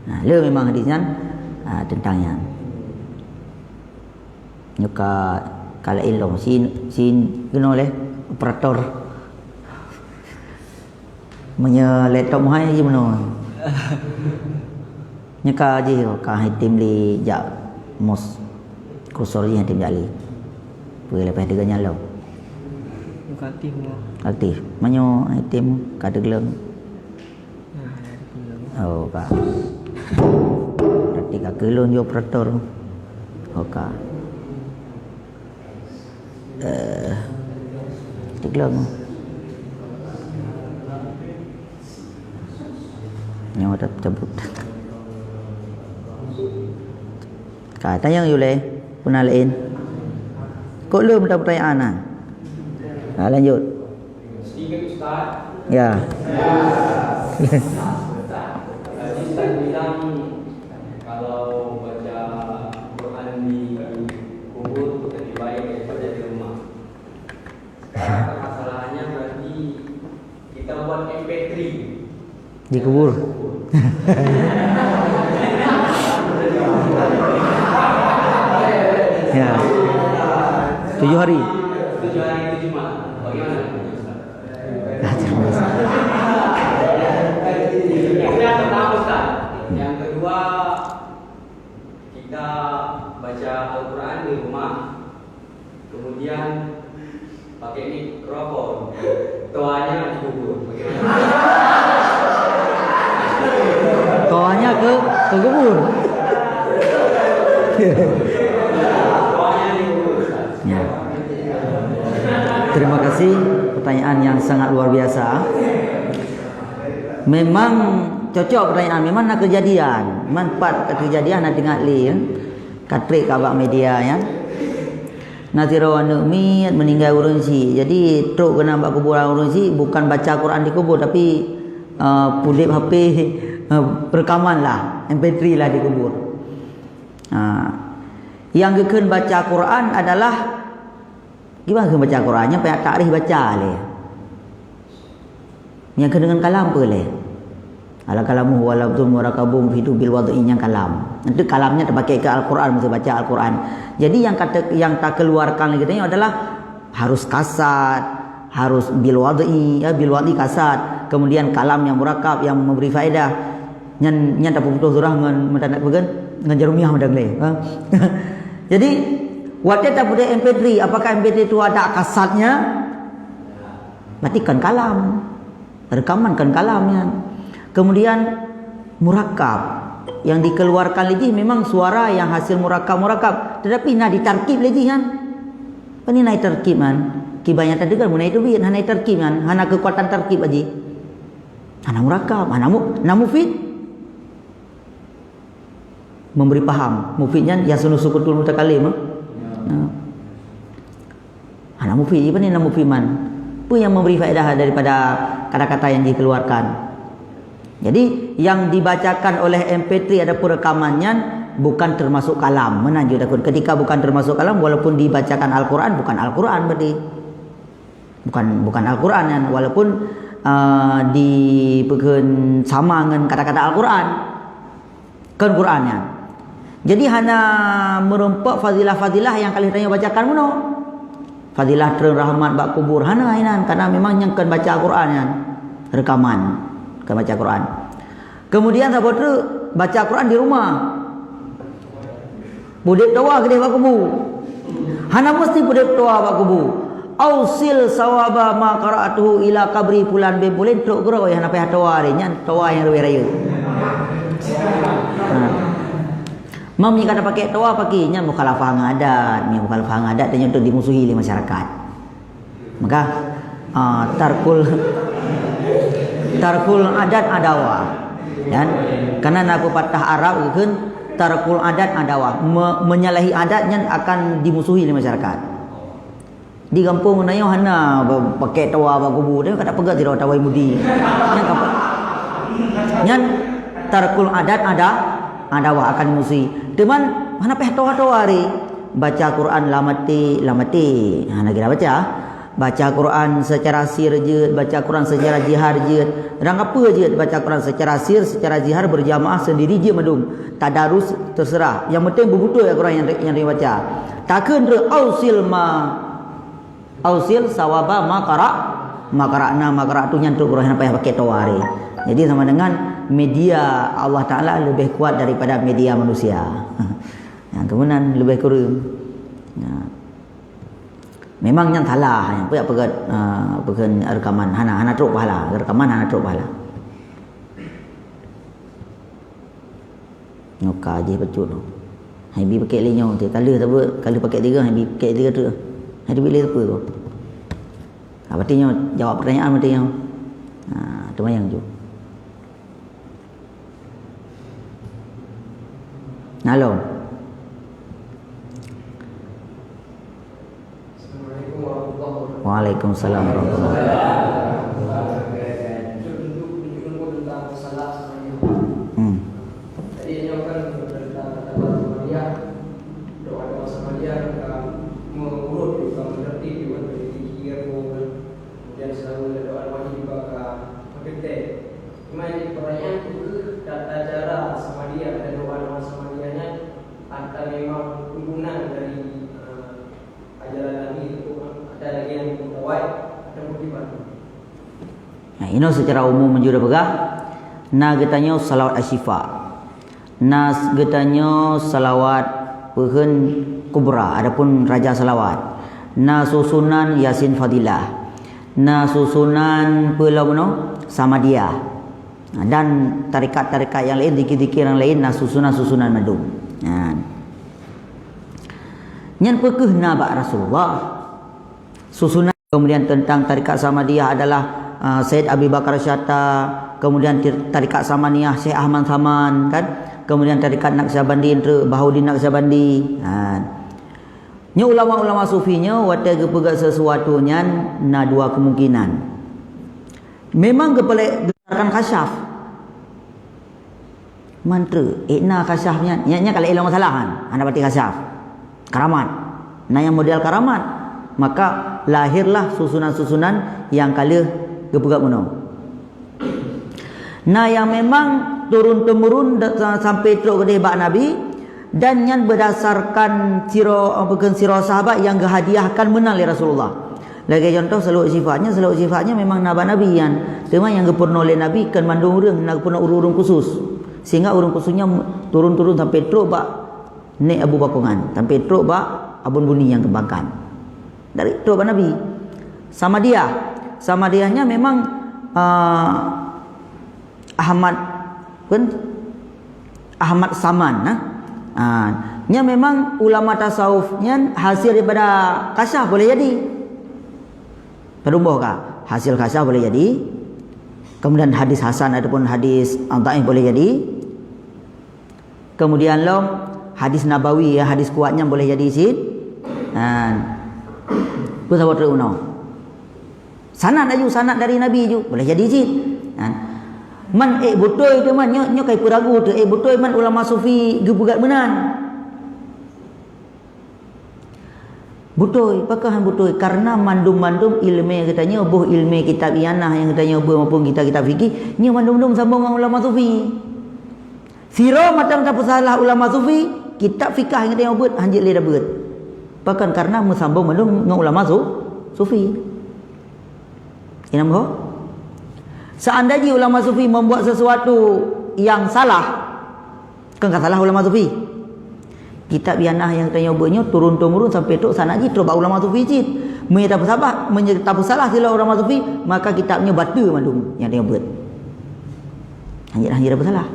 [SPEAKER 1] Dia memang hadisnya tentangnya. Nyuka kala ilong sin geno leh operator menye laptop hai je meno. Nyuka je ka hitim li jak mos kursor je hitim jali. Pui lepas tiga nyalo.
[SPEAKER 3] Bukan aktif mo.
[SPEAKER 1] Aktif. Menyo hitim ka degleng. Oh ka. Berarti kak kelon yo operator. Oka. Tiglong. Nyawa tak cabut. Kata yang yule pernah lain. Kok lu minta pertanyaan? Lanjut.
[SPEAKER 3] Sedikit Ustaz.
[SPEAKER 1] Ya.
[SPEAKER 3] Ustaz bilang kalau baca Quran di kubur lebih baik daripada di rumah. Masalahnya berarti kita buat MP3
[SPEAKER 1] Di kubur. Ya. 7 hari.
[SPEAKER 3] 7 hari 7 malam. Bagaimana Ustaz? Yang pertama Ustaz. Yang kedua, kita baca Al-Quran di rumah, kemudian pakai mikrofon, toanya dikubur. Bagaimana?
[SPEAKER 1] Toanya ke kubur.
[SPEAKER 3] Toanya dikubur Ustaz.
[SPEAKER 1] Ya. Terima kasih, pertanyaan yang sangat luar biasa. Memang cocok pertanyaan, memang nak kejadian. Memang part kejadian nak dengar li ya. Katrik kabak media ya. Nanti rawan mi meninggal urunsi. Jadi truk kena bak kuburan urunsi bukan baca Quran di kubur tapi pulip HP rekaman lah, MP3 lah di kubur. Yang keken baca Quran adalah gimana keken baca Qurannya payah takrif baca leh. Yang kena dengan kalam apa leh? Ala kalamu wala abdul murakabum hidu bil wad'i yang kalam. Nanti kalamnya terpakai ke Al-Quran, mesti baca Al-Quran. Jadi yang tak keluarkan lagi katanya adalah harus kasat, harus bil wad'i, ya bil wad'i kasat. Kemudian kalam yang murakab yang memberi faedah. Nyan tak putus surah mendadak bagan dengan jarumiah mendak leh. Jadi waktu tak punya MP3, apakah MP3 itu ada kasatnya? Matikan kalam. Rekaman kan kalamnya. Kemudian murakab. Yang dikeluarkan lagi memang suara yang hasil murakab. Tetapi nak ditarkib lagi kan. Apa ni naik tarkib kan? Kebanyakan dengar mengenai itu biar naik tarkib kan. Hana kekuatan tarkib aja. Hana murakab, hana mufid. Memberi paham. Mufidnya yang sunusukutul mutakalim. Hana mufid. Apa ni nama mufid man? Apa yang memberi faedah daripada kata-kata yang dikeluarkan? Jadi yang dibacakan oleh MP3 adapun rekamannya bukan termasuk kalam. Menanjut akun. Ketika bukan termasuk kalam, walaupun dibacakan Al-Quran, bukan Al-Quran berarti. Bukan Al-Quran kan. Walaupun dipegun sama dengan kata-kata Al-Quran. Kan Qurannya. Jadi hanya merempak fadilah-fadilah yang kalian tanya bacakan mana? Fadilah terang rahmat bak kubur hana inan karena memang yang kan baca Al-Quran kan. Rekaman. Kan baca Quran. Kemudian sahabat tu baca Quran di rumah. Budek doa kedai bak kubu. Hana mesti budek doa bak kubu. Ausil sawaba ma qara'atuhu ila qabri fulan bin fulan tok gero yang apa doa ni nya doa yang lebih raya. Mami kata pakai doa pakai nya mukhalafah ngadat, ni mukhalafah ngadat dan untuk dimusuhi oleh masyarakat. Maka tarkul adat adawa dan karena aku patah Arab kan tarkul adat adawa menyalahi adatnya akan dimusuhi oleh masyarakat. Di kampung nayo hana pakai tawa ba kubu dia kata pegat tidak tawai mudi nyan tarkul adat adawa akan musuhi teman mana peh tawa hari baca Quran lamati hana kira baca Quran secara sir je, baca Quran secara jihar je. Rang apa je baca Quran secara sir, secara jihar berjamaah sendiri je madum. Tadarus terserah. Yang penting berbetul ya Quran yang dibaca. Takkan re ausil sawaba makara tu nyantuk Quran apa yang pakai tawari. Jadi sama dengan media Allah Taala lebih kuat daripada media manusia. Yang kemudian lebih kurang. Memang yang salah yang pegat rekaman hana teruk pahala rekaman hana teruk pahala ngoka je betul tu hai bi pakai lenyo tu kala apa kala pakai tiga hai bi pakai tiga tu hai bi le apa tu berarti jawab pertanyaan berarti yang tu mayang tu halo. Waalaikumsalam warahmatullahi wabarakatuh.
[SPEAKER 2] Tentang masalah semuanya. Tadi yang kan tentang kata-kata dia, doa-doa sama dia mengurut juga mengerti juga dari kira kemudian selalu doa wajib juga pakai. Cuma ini pertanyaan itu tata cara sama dia dan doa-doa sama dianya antara memang penggunaan dari ajaran Nabi itu ada lagi yang mutawai dan bagaimana?
[SPEAKER 1] Nah, ini secara umum menjadi pegah. Na getanya salawat asyifa. Na getanya salawat pehen kubra. Adapun raja salawat. Na susunan Yasin Fadilah. Na susunan Pulau sama dia. Dan tarikat-tarikat yang lain, dikir-dikir yang lain, na susunan madum. Yang pekeh nabak Rasulullah susunan. Kemudian tentang tarikat Samadiyah adalah Said Abi Bakar Syata. Kemudian tarikat Samaniyah Syekh Ahmad Saman kan. Kemudian tarikat Naqsyabandi Bahaudin Naqsyabandi. Nya ulama-ulama sufinya wata gepegat sesuatunya na dua kemungkinan. Memang gepelekkan kasyaf. Mantra ikna kasyafnya nya kalau ilmu masalah kan. Anda berarti kasyaf. Karamat. Nah yang model karamat, maka lahirlah susunan-susunan yang kala gepegat menang. Nah yang memang turun-temurun sampai teruk ke bak Nabi dan yang berdasarkan sirah sahabat yang gehadiahkan menang oleh Rasulullah. Lagi contoh seluk sifatnya memang nabi yang cuma yang gepurna oleh Nabi kan mandung urang nak gepurna urung khusus. Sehingga urung khususnya turun-turun sampai teruk bak Nek Abu Bakungan sampai teruk bak Abun Buni yang kembangkan. Dari teruk bak Nabi. Sama diahnya memang Ahmad Kan Ahmad Saman nya memang ulama tasawufnya hasil daripada kasyaf boleh jadi. Berubah kah? Hasil kasyaf boleh jadi. Kemudian hadis hasan ataupun hadis dhaif boleh jadi. Kemudian hadis nabawi, ya, hadis kuatnya boleh jadi sid. Pesawat uno. Sanad aju, sanad dari Nabi ju boleh jadi sid. Man butoi tu man nyo kai puragu tu butoi man ulama sufi gebugat menan. Butoi, pakahan butoi karena mandum-mandum ilmu katanya buh ilmu kitab ianah yang katanya buh maupun kitab fikih nya mandum-mandum sambung dengan ulama sufi. Sira macam tak salah ulama sufi, kitab fikah yang katanya buat hanjit le dah buat. Bahkan karena mesambung mandum dengan ulama sufi. Inam ho? Seandainya ulama sufi membuat sesuatu yang salah, kan salah ulama sufi. Kitab yanah yang tanya buatnya turun-temurun sampai tok sana ji terus ulama sufi cit. Menyatakan salah sila ulama sufi, maka kitabnya batal mandum yang tanya buat. Hanya bersalah.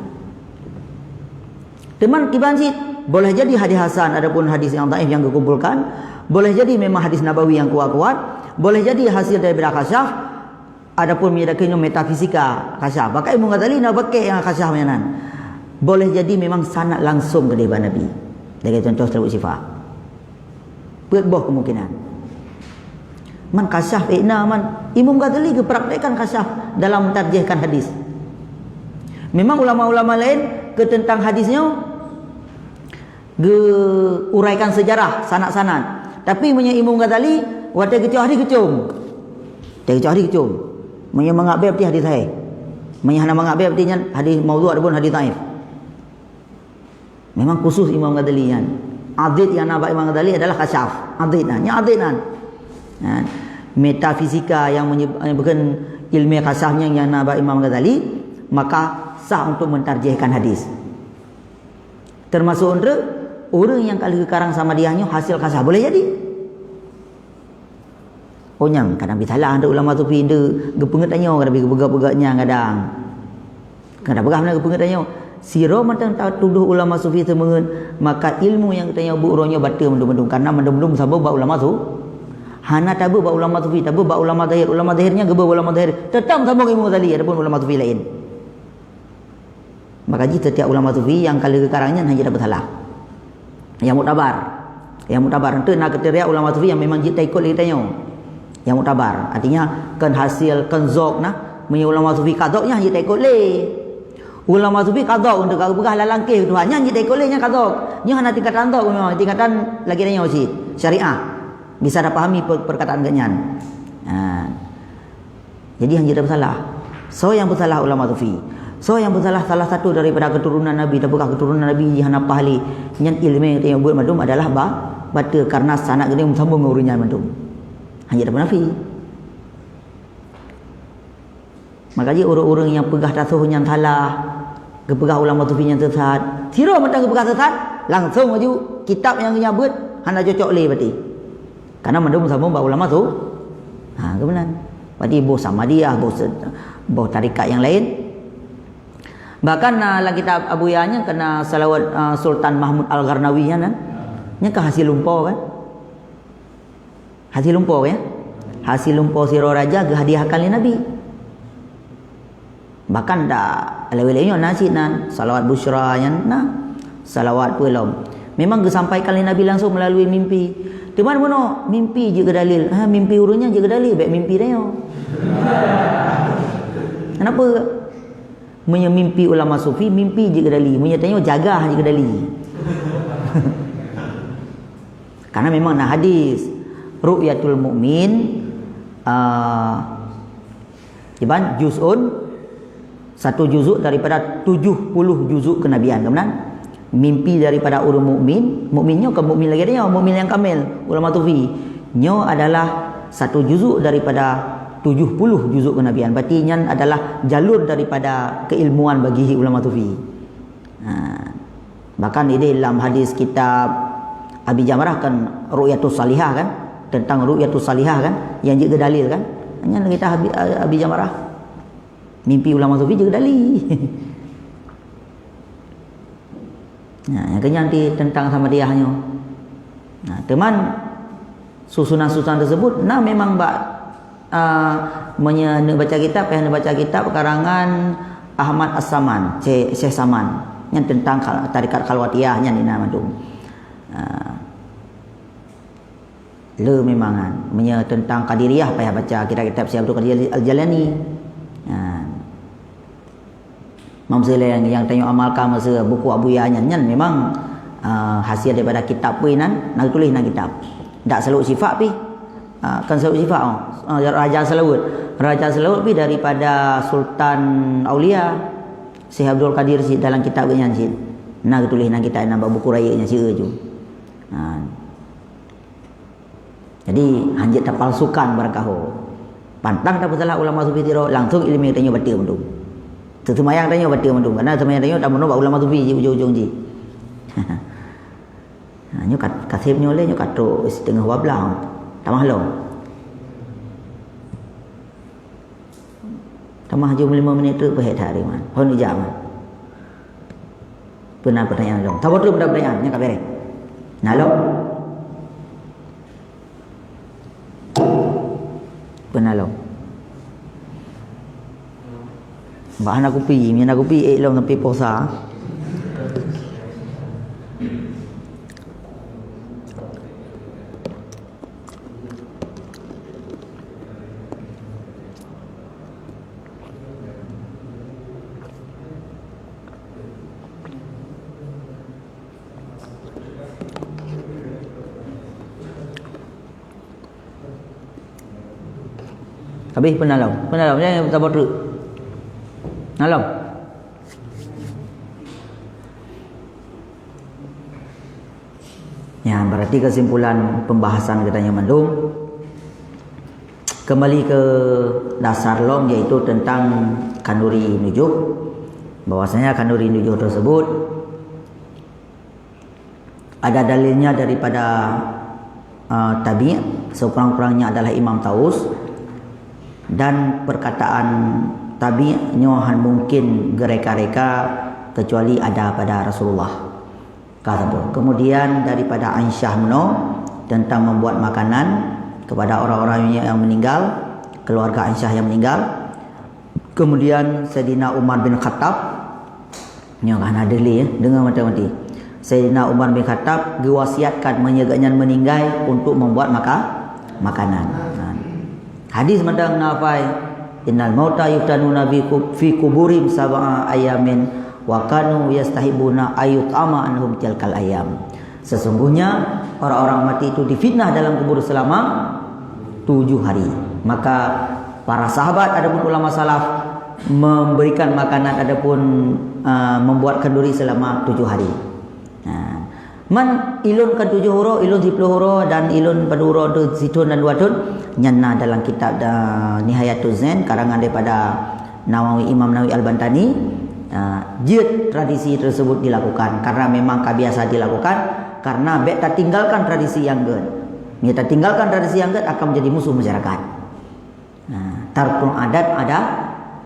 [SPEAKER 1] Teman kiban cit, boleh jadi hadis hasan adapun hadis yang dhaif yang dikumpulkan, boleh jadi memang hadis nabawi yang kuat-kuat, boleh jadi hasil daripada kasyaf. Adapun menyatakan metafisika kasyaf. Pakai ilmu Ghazali nak pakai yang kasyaf menan. Boleh jadi memang sanad langsung ke daripada Nabi. Dari contoh terus sifat. Berbuah kemungkinan. Man kasyaf man Imam Ghazali ke praktekkan kasyaf dalam tarjihkan hadis. Memang ulama-ulama lain ke tentang hadisnya ge uraikan sejarah sanad-sanad. Tapi punya Imam Ghazali waktu kecuali hari kecum. Hari kecum. Manya mengabai berarti hadis sahih. Manya hana mengabai berarti hadis maudhu' ataupun hadis dhaif. Memang khusus Imam Ghazali kan. Adid yang nampak Imam Ghazali adalah kasyaf. Adidnya. Metafisika yang bukan ilmu kasyafnya yang nampak Imam Ghazali, maka sah untuk mentarjihkan hadis. Termasuk untuk orang yang kali kekarang sama dianya hasil kasyaf boleh jadi. Nyam kadang bisalah ada ulama sufi de gepenget tanya kadang begak-begaknya kadang begah mana gepenget tanya sira macam tak tuduh ulama sufi semengen maka ilmu yang tanya bu uronya batal mendum-mendum karena mendum-mendum sabab ba ulama tu hana tabu ba ulama sufi tabu ba ulama zahirnya gebe ulama zahir tetap sambung ilmu Ghazali adapun ulama sufi lain. Maka setiap ulama sufi yang kali kekarangnya hanya dapat salah yang muktabar itu nak kriteria ulama sufi yang memang kita ikut lagi tanya yang muktabar, artinya kan hasil kan zok nah ulama sufi qadoknya hanya tak ikut le ulama sufi qadok untuk kau begah lalangkih tu hanya tak ikut le nya qadok nya hana tingkatan tok memang tingkatan lagi nanya usi syariah bisa dah pahami perkataan kenyan. Jadi hanya bersalah yang bersalah ulama sufi yang bersalah salah satu daripada keturunan Nabi tapi keturunan Nabi hana pahli nyan ilmu yang buat madum adalah batal karena sanak gede sambung urunnya madum hanya dapat nafi. Makanya orang-orang yang pegah tasuh yang salah, kepegah ulama sufi yang sesat, sira macam kepegah sesat, langsung maju kitab yang nyabut hana cocok le berarti. Karena mandum sama ulama tu. Kebenaran. Berarti boh Samadiyah, boh tarikat yang lain. Bahkan dalam kitab Abu Yahya kena salawat Sultan Mahmud Al-Gharnawi kan. Nya ke hasil lumpur kan. Hasil lumpur ya. Hasil lumpur siro raja ke hadiahkan oleh Nabi. Bahkan dah alawilnya nasi nan salawat busyra yang nah salawat pelom. Memang disampaikan oleh Nabi langsung melalui mimpi. Di mana mimpi juga dalil. Mimpi urunnya juga dalil, baik mimpi dia. Kenapa? Mimpi ulama sufi mimpi juga dalil. Menyatanya jaga juga dalil. Karena memang nah hadis ru'yatul mu'min juz'un satu juzuk daripada 70 juzuk kenabian kemudian mimpi daripada orang mukminnya ke mukmin lagi dia mukmin yang kamil ulama sufi nyo adalah satu juzuk daripada 70 juzuk kenabian berarti nya adalah jalur daripada keilmuan bagi ulama sufi. Bahkan di dalam hadis kitab Abi Jamrah kan ru'yatus salihah kan tentang ru'yatus salihah kan yang juga dalil kan hanya kita Abi Jamrah mimpi ulama sufi juga dalil. Yang kenyang nanti tentang sama diahnya. Teman susunan-susunan tersebut memang baca kitab karangan Ahmad As-Saman, Syekh Saman yang tentang tarikat khalwatiyahnya ni nama tu. Le memangan tentang Qadiriyah payah baca kitab-kitab Syekh Abdul Qadir Al-Jalani. Mamsa yang tengok amalkan masa buku Abu Yahya nyan memang hasil daripada kitab puinan nak tulis nak kitab. Tak selalu sifat pi. Kan selalu sifat Raja Selawut pi daripada Sultan Aulia Syekh Abdul Qadir si dalam kitab nyan si. Nak tulis nak kitab nampak buku raya nya sira tu. Jadi hanjit terpalsukan barangkah. Pantang tak salah ulama sufi tiro langsung ilmu tanya baca mendu. Semayang tanya baca mendu karena semayang tanya tak mendu ulama sufi je ujung-ujung je. Nyo kasibnya oleh nyo katruk setengah wablang. Tak mahlo. Tamah jum 5 minit tu perhet hari man. Hon ijam. Pernah pertanyaan dong. Tak betul pertanyaan nya ka bereh. Nalo. Pernah lo. Bahan aku pi, mina aku pi long sampai puasa. Habis pernah lau jangan tak bodoh. Nalau. Ya, berarti kesimpulan pembahasan kita yang mendung kembali ke dasar long yaitu tentang kanuri nujuh. Bahwasanya kanuri nujuh tersebut ada dalilnya daripada tabi', sekurang-kurangnya adalah Imam Taus. Dan perkataan tabi' nyohan mungkin gereka-reka kecuali ada pada Rasulullah. Kata. Kemudian daripada Aisyah meno tentang membuat makanan kepada orang-orang yang meninggal, keluarga Aisyah yang meninggal. Kemudian Sayyidina Umar bin Khattab nyo kan ada le dengar mati-mati. Sayyidina Umar bin Khattab diwasiatkan menyegaknya meninggal untuk membuat makanan. Hadis mandang nafai innal mauta yuftanuna fi kuburim sab'a ayamin wa kanu yastahibuna ayut'ama anhum tilkal ayam. Sesungguhnya orang-orang mati itu difitnah dalam kubur selama 7 hari. Maka para sahabat adapun ulama salaf memberikan makanan adapun membuat kenduri selama 7 hari. Man ilun kan 7 huruf, ilun 10 huruf dan ilun paduro tu situn dan duatun nyana dalam kitab Nihayatuz Zain karangan daripada Imam Nawawi Al-Bantani. Jid tradisi tersebut dilakukan karena memang kebiasa dilakukan karena tak tinggalkan tradisi yang ged. Kita tinggalkan tradisi yang ged akan menjadi musuh masyarakat. Tarkul adat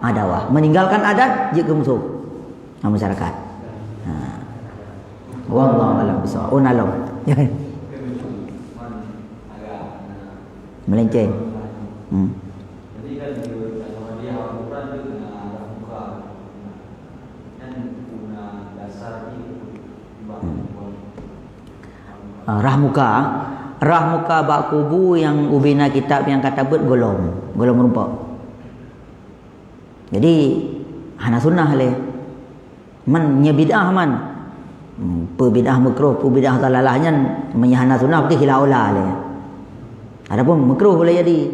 [SPEAKER 1] adawah. Meninggalkan adat jadi musuh masyarakat. Wallahu a'lam bishawab. Unalom. Melenceng.
[SPEAKER 3] Jadi kan kalau dia Al-Quran tu kena muka kan guna dasar itu rahmuka bak kubu yang ubina kitab yang kata buat golong rumput. Jadi hana sunnah le. Man nya bid'ah man. Bidah makruh, bidah talalahnya menyahana sunnah berarti khilaula le. Adapun makruh boleh jadi.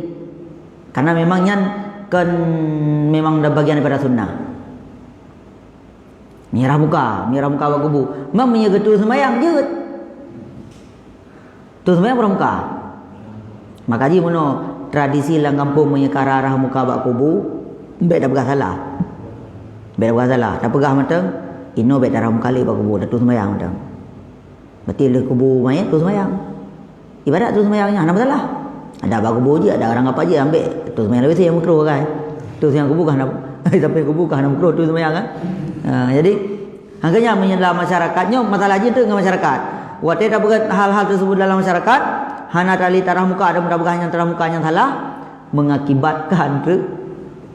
[SPEAKER 3] Karena memangnya kan memang dah bagian daripada sunnah. Mirah muka bak kubu. Mam nya getu sembayang jeut. Tu sembayang bermuka. Maka ji mono tradisi lang kampung menyekara arah muka bak kubu, baik dah pegah salah. Tak pegah matang. Ino bet darah kali bak kubu dah tu sembayang dah. Berarti le kubu mayat tu sembayang. Ibadat tu sembayangnya ada masalah. Ada bak kubu je, ada orang apa je ambil tu sembayang lebih yang makruh kan. Tu yang kubu kan sampai kubu kan makruh tu sembayang kan. Jadi Hanganya menyelah masyarakatnya masalah je tu dengan masyarakat. Wate dah berat hal-hal tersebut dalam masyarakat, hana tali tarah muka ada mudah-mudahan yang tarah muka yang salah mengakibatkan tu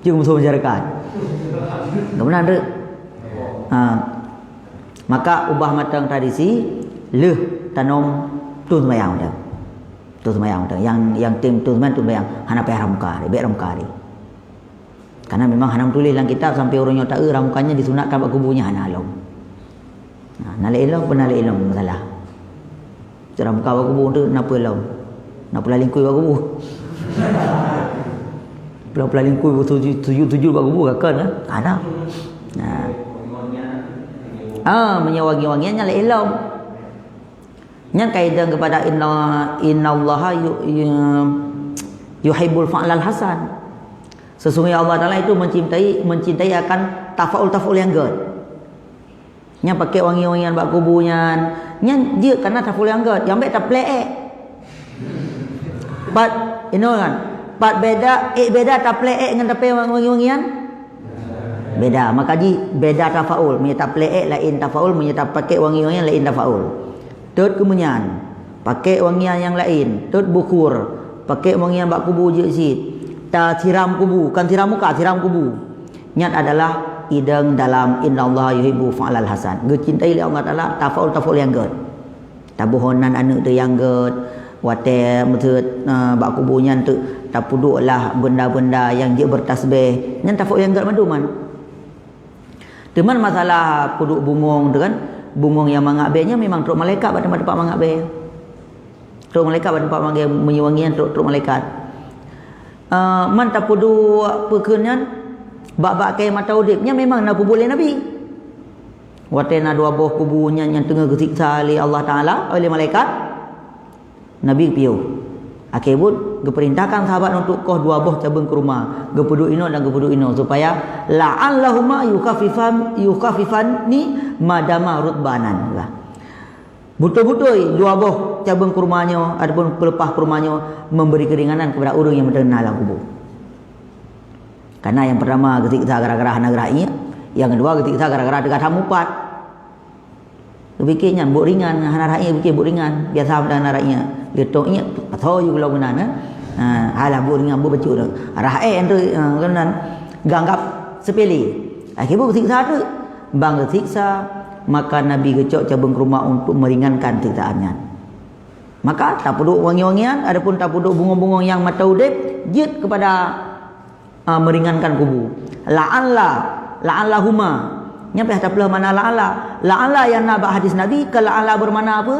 [SPEAKER 3] jeung musuh masyarakat. Kemudian tu maka ubah matang tradisi leh tanam tu sembahyang dah. Tu sembahyang dah. Yang tim tu sembahyang hana payah muka, baik muka dia. Karena memang hana tulis dalam kitab sampai orangnya tak ramukanya disunatkan buat kubunya hana along. Nalai elong pun nalai elong masalah. Cara muka buat kubu tu napa elong? Nak pula lingkui buat kubu. Pula lingkui tujuh buat kubu kan? Ada. Menyewangi-wangiannya nalai elong. Nya kaidah kepada innallaha yuhibbul fa'lal hasan. Sesungguhnya Allah Taala itu mencintai akan tafaul yang good. Nya pakai wangi-wangian bak kubunya. Nya dia karena tafaul yang good. Yang baik tak plek. But you know kan? But beda tak plek dengan tapi wangi-wangian. Beda. Maka beda tafaul. Menyata plek lain tafaul, menyata pakai wangi-wangian lain tafaul. Tut kemunyan. Pakai wangian yang lain. Tut bukur. Pakai wangian bak kubu je sit. Ta siram kubu, kan siram muka, siram kubu. Niat adalah idang dalam innallaha yuhibbu fa'lal hasan. Gecintai oleh Allah Taala tafaul yang good. Tabuhonan anak tu yang good. Wate metut bak kubunya tu tapuduklah benda-benda yang dia bertasbih. Yang tafaul yang good maduman. Teman masalah puduk bungong tu kan. Bungong yang mangabenya memang truk malaikat pada tempat mangabe. Truk malaikat pada tempat mangabe menyewangian truk malaikat. Man tak pudu pekenyan bak-bak kai mata udipnya memang nak boleh Nabi. Watena dua buah kubunya yang tengah disiksa oleh Allah Taala oleh malaikat. Nabi piu. Akibut diperintahkan sahabat untuk koh dua buah cabang kurma, gepudu ino dan gepudu ino supaya la'allahuma yukhafifani madama rutbanan. Betul-betul dua buah cabang kurmanya ataupun pelepah kurmanya memberi keringanan kepada orang yang mendengar dalam kubur. Karena yang pertama ketika gara-gara hana geraknya, yang kedua ketika gara-gara dekat hamupat. Fikirnya buat ringan, hana rakynya fikir buat ringan, biasa dengan rakynya. Dia toknya atau you kalau guna halah buat ringan buat betul dah. Rakyat tu kan ganggap sepele. Akhirnya ketika tu bang ketika maka Nabi gecok cabang kurma untuk meringankan siksaannya. Maka tak perlu wangi-wangian, adapun tak perlu bunga-bunga yang mata udip, jid kepada meringankan kubu. La'allahuma. Nyampe tak perlu mana la'alla. La'alla yang nak hadis Nabi, ke la'alla bermakna apa?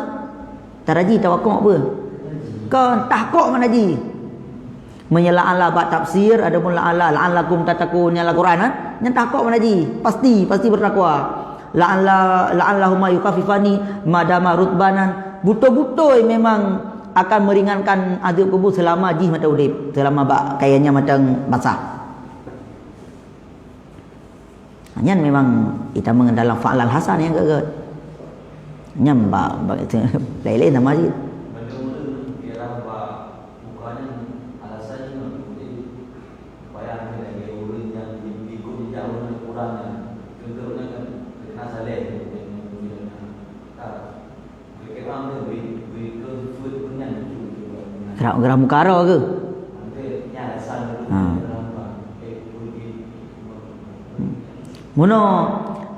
[SPEAKER 3] Taraji tawakkuk apa? Ke tahqiq mana ji? Menyala'alla bab tafsir, adapun la'allakum tatakun yang Al-Quran yang tahqiq mana ji? Pasti bertakwa. La'allahuma yukhafifani madama rutbanan. Betul-betul memang akan meringankan azab kubur selama jih mata udip, selama bak kayanya macam basah. Hanya memang kita mengendalang fa'lal hasan yang gagal. Nyam bak lain-lain nama je. Gerak mukara ke? Muno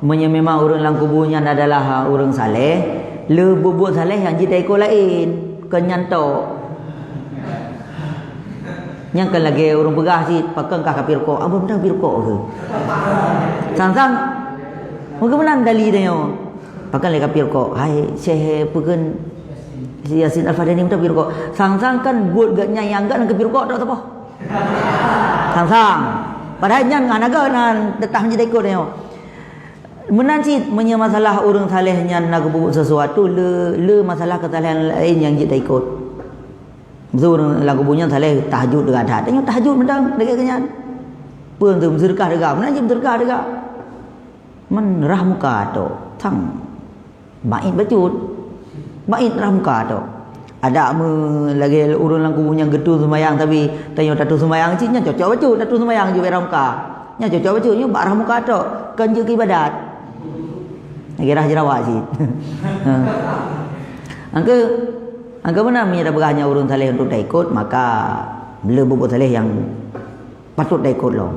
[SPEAKER 3] memang orang lang kubunya adalah orang saleh, le buat saleh yang jita ikut lain, kenyanto. Yang kan lagi orang pegah si pakang kah kapir ko, apa benda kapir ko ke? Sang mungkin mana dali dia yo. Pakang le kapir ko, hai syekh pegan Yasin Al-Fadani minta pirko. Sang-sang kan buat gatnya yang gak nak pirko tak apa. Sang-sang. Padahal nyan ngan naga nan tetah menjadi ikut dia. Menanci punya masalah orang saleh nyan nak buat sesuatu le masalah kesalahan lain yang kita ikut. Betul orang lagu punya saleh tahajud dekat hati. Tengok tahajud mendang dekat kenyan. Pun tu sedekah dekat. Menanci sedekah dekat. Men rahmuka tu. Tang. Bait betul. Baik ramka tu. Ada lagi urun lang kubunya getu sembayang tapi tanya tatu sembayang cinya cocok betul tatu sembayang juga ramka. Nya cocok betul nya bak ramka tu kan je ibadat. Kira jerawat sih. Angka mana menyada berahnya urun saleh untuk dah ikut, maka le bubuk saleh yang patut dah ikut lo.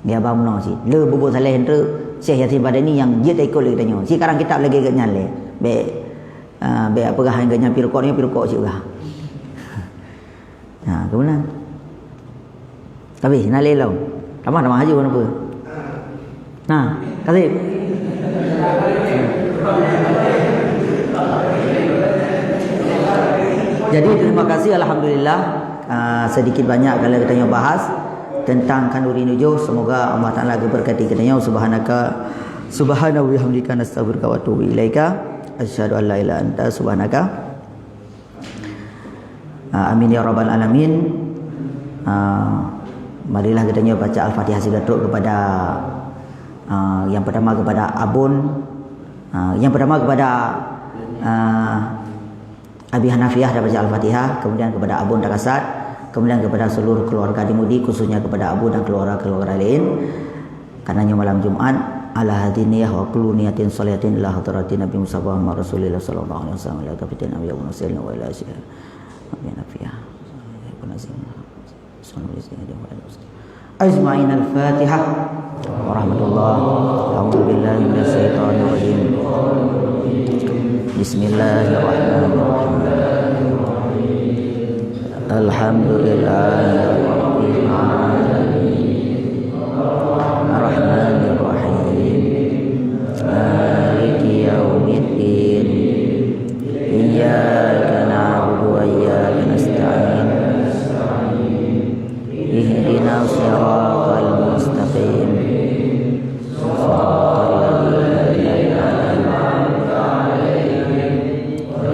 [SPEAKER 3] Dia abang no sih. Le bubuk saleh itu Syekh Yasin Badani yang dia dah ikut lagi tanya. Sekarang kita lagi agak nyale. Be apa gah yang nyampi rukuk juga. Nah, kemudian. Tapi nak lelong. Tamah haji pun apa? Nah, kasih. Jadi terima kasih, alhamdulillah, sedikit banyak kalau kita bahas tentang Kanduri Nujuh. Semoga Allah Taala berkati kita. Subhanahu wa bihamdika nastaghfiruka wa atubu ilaika. Asyhadu an la ilaha illa anta subhanaka. Amin ya rabbal alamin. Marilah kita baca Al-Fatihah Silaturahmi kepada yang pertama kepada Abun, yang pertama kepada Abi Hanafiah dah baca Al-Fatihah, kemudian kepada Abun Dakasat, kemudian kepada seluruh keluarga di Mudi, khususnya kepada Abu dan keluarga-keluarga lain. Karenanya malam Jumat ala hadiniyah wa kullu niyatin sholiatin ila hadratin Nabi Musa wa Rasulillah sallallahu alaihi wasallam ila kafitin Nabi wa sallallahu wa ila asyha Abi Hanafiah Ajma'in al-Fatihah wa rahmatullah. A'udzu billahi minasy syaithanir rajim. Bismillahirrahmanirrahim. Alhamdulillahirabbil alamin. Arrahmanir rahim. Maliki yaumiddin. Iyyaka na'budu wa iyyaka nasta'in. Ihdinas siratal mustaqim.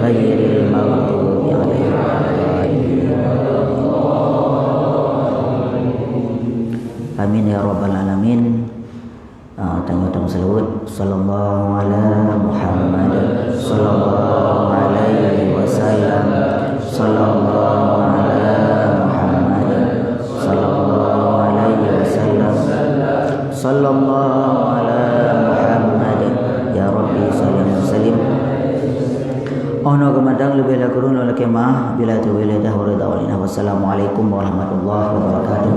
[SPEAKER 3] Ghairil maghdubi 'alaihim waladdallin. Amin ya rabbal alamin. Tanya-tanya salawat sallallahu ala Muhammad sallallahu alaihi wasallam sallallahu ala Muhammad sallallahu alaihi wasallam sallallahu ala Muhammad ya rabbi sallallahu alaihi wasallam. Ono kemadang lebih la kurun la kemah bila tu wiladah wa ridha. Wassalamualaikum warahmatullahi wabarakatuh.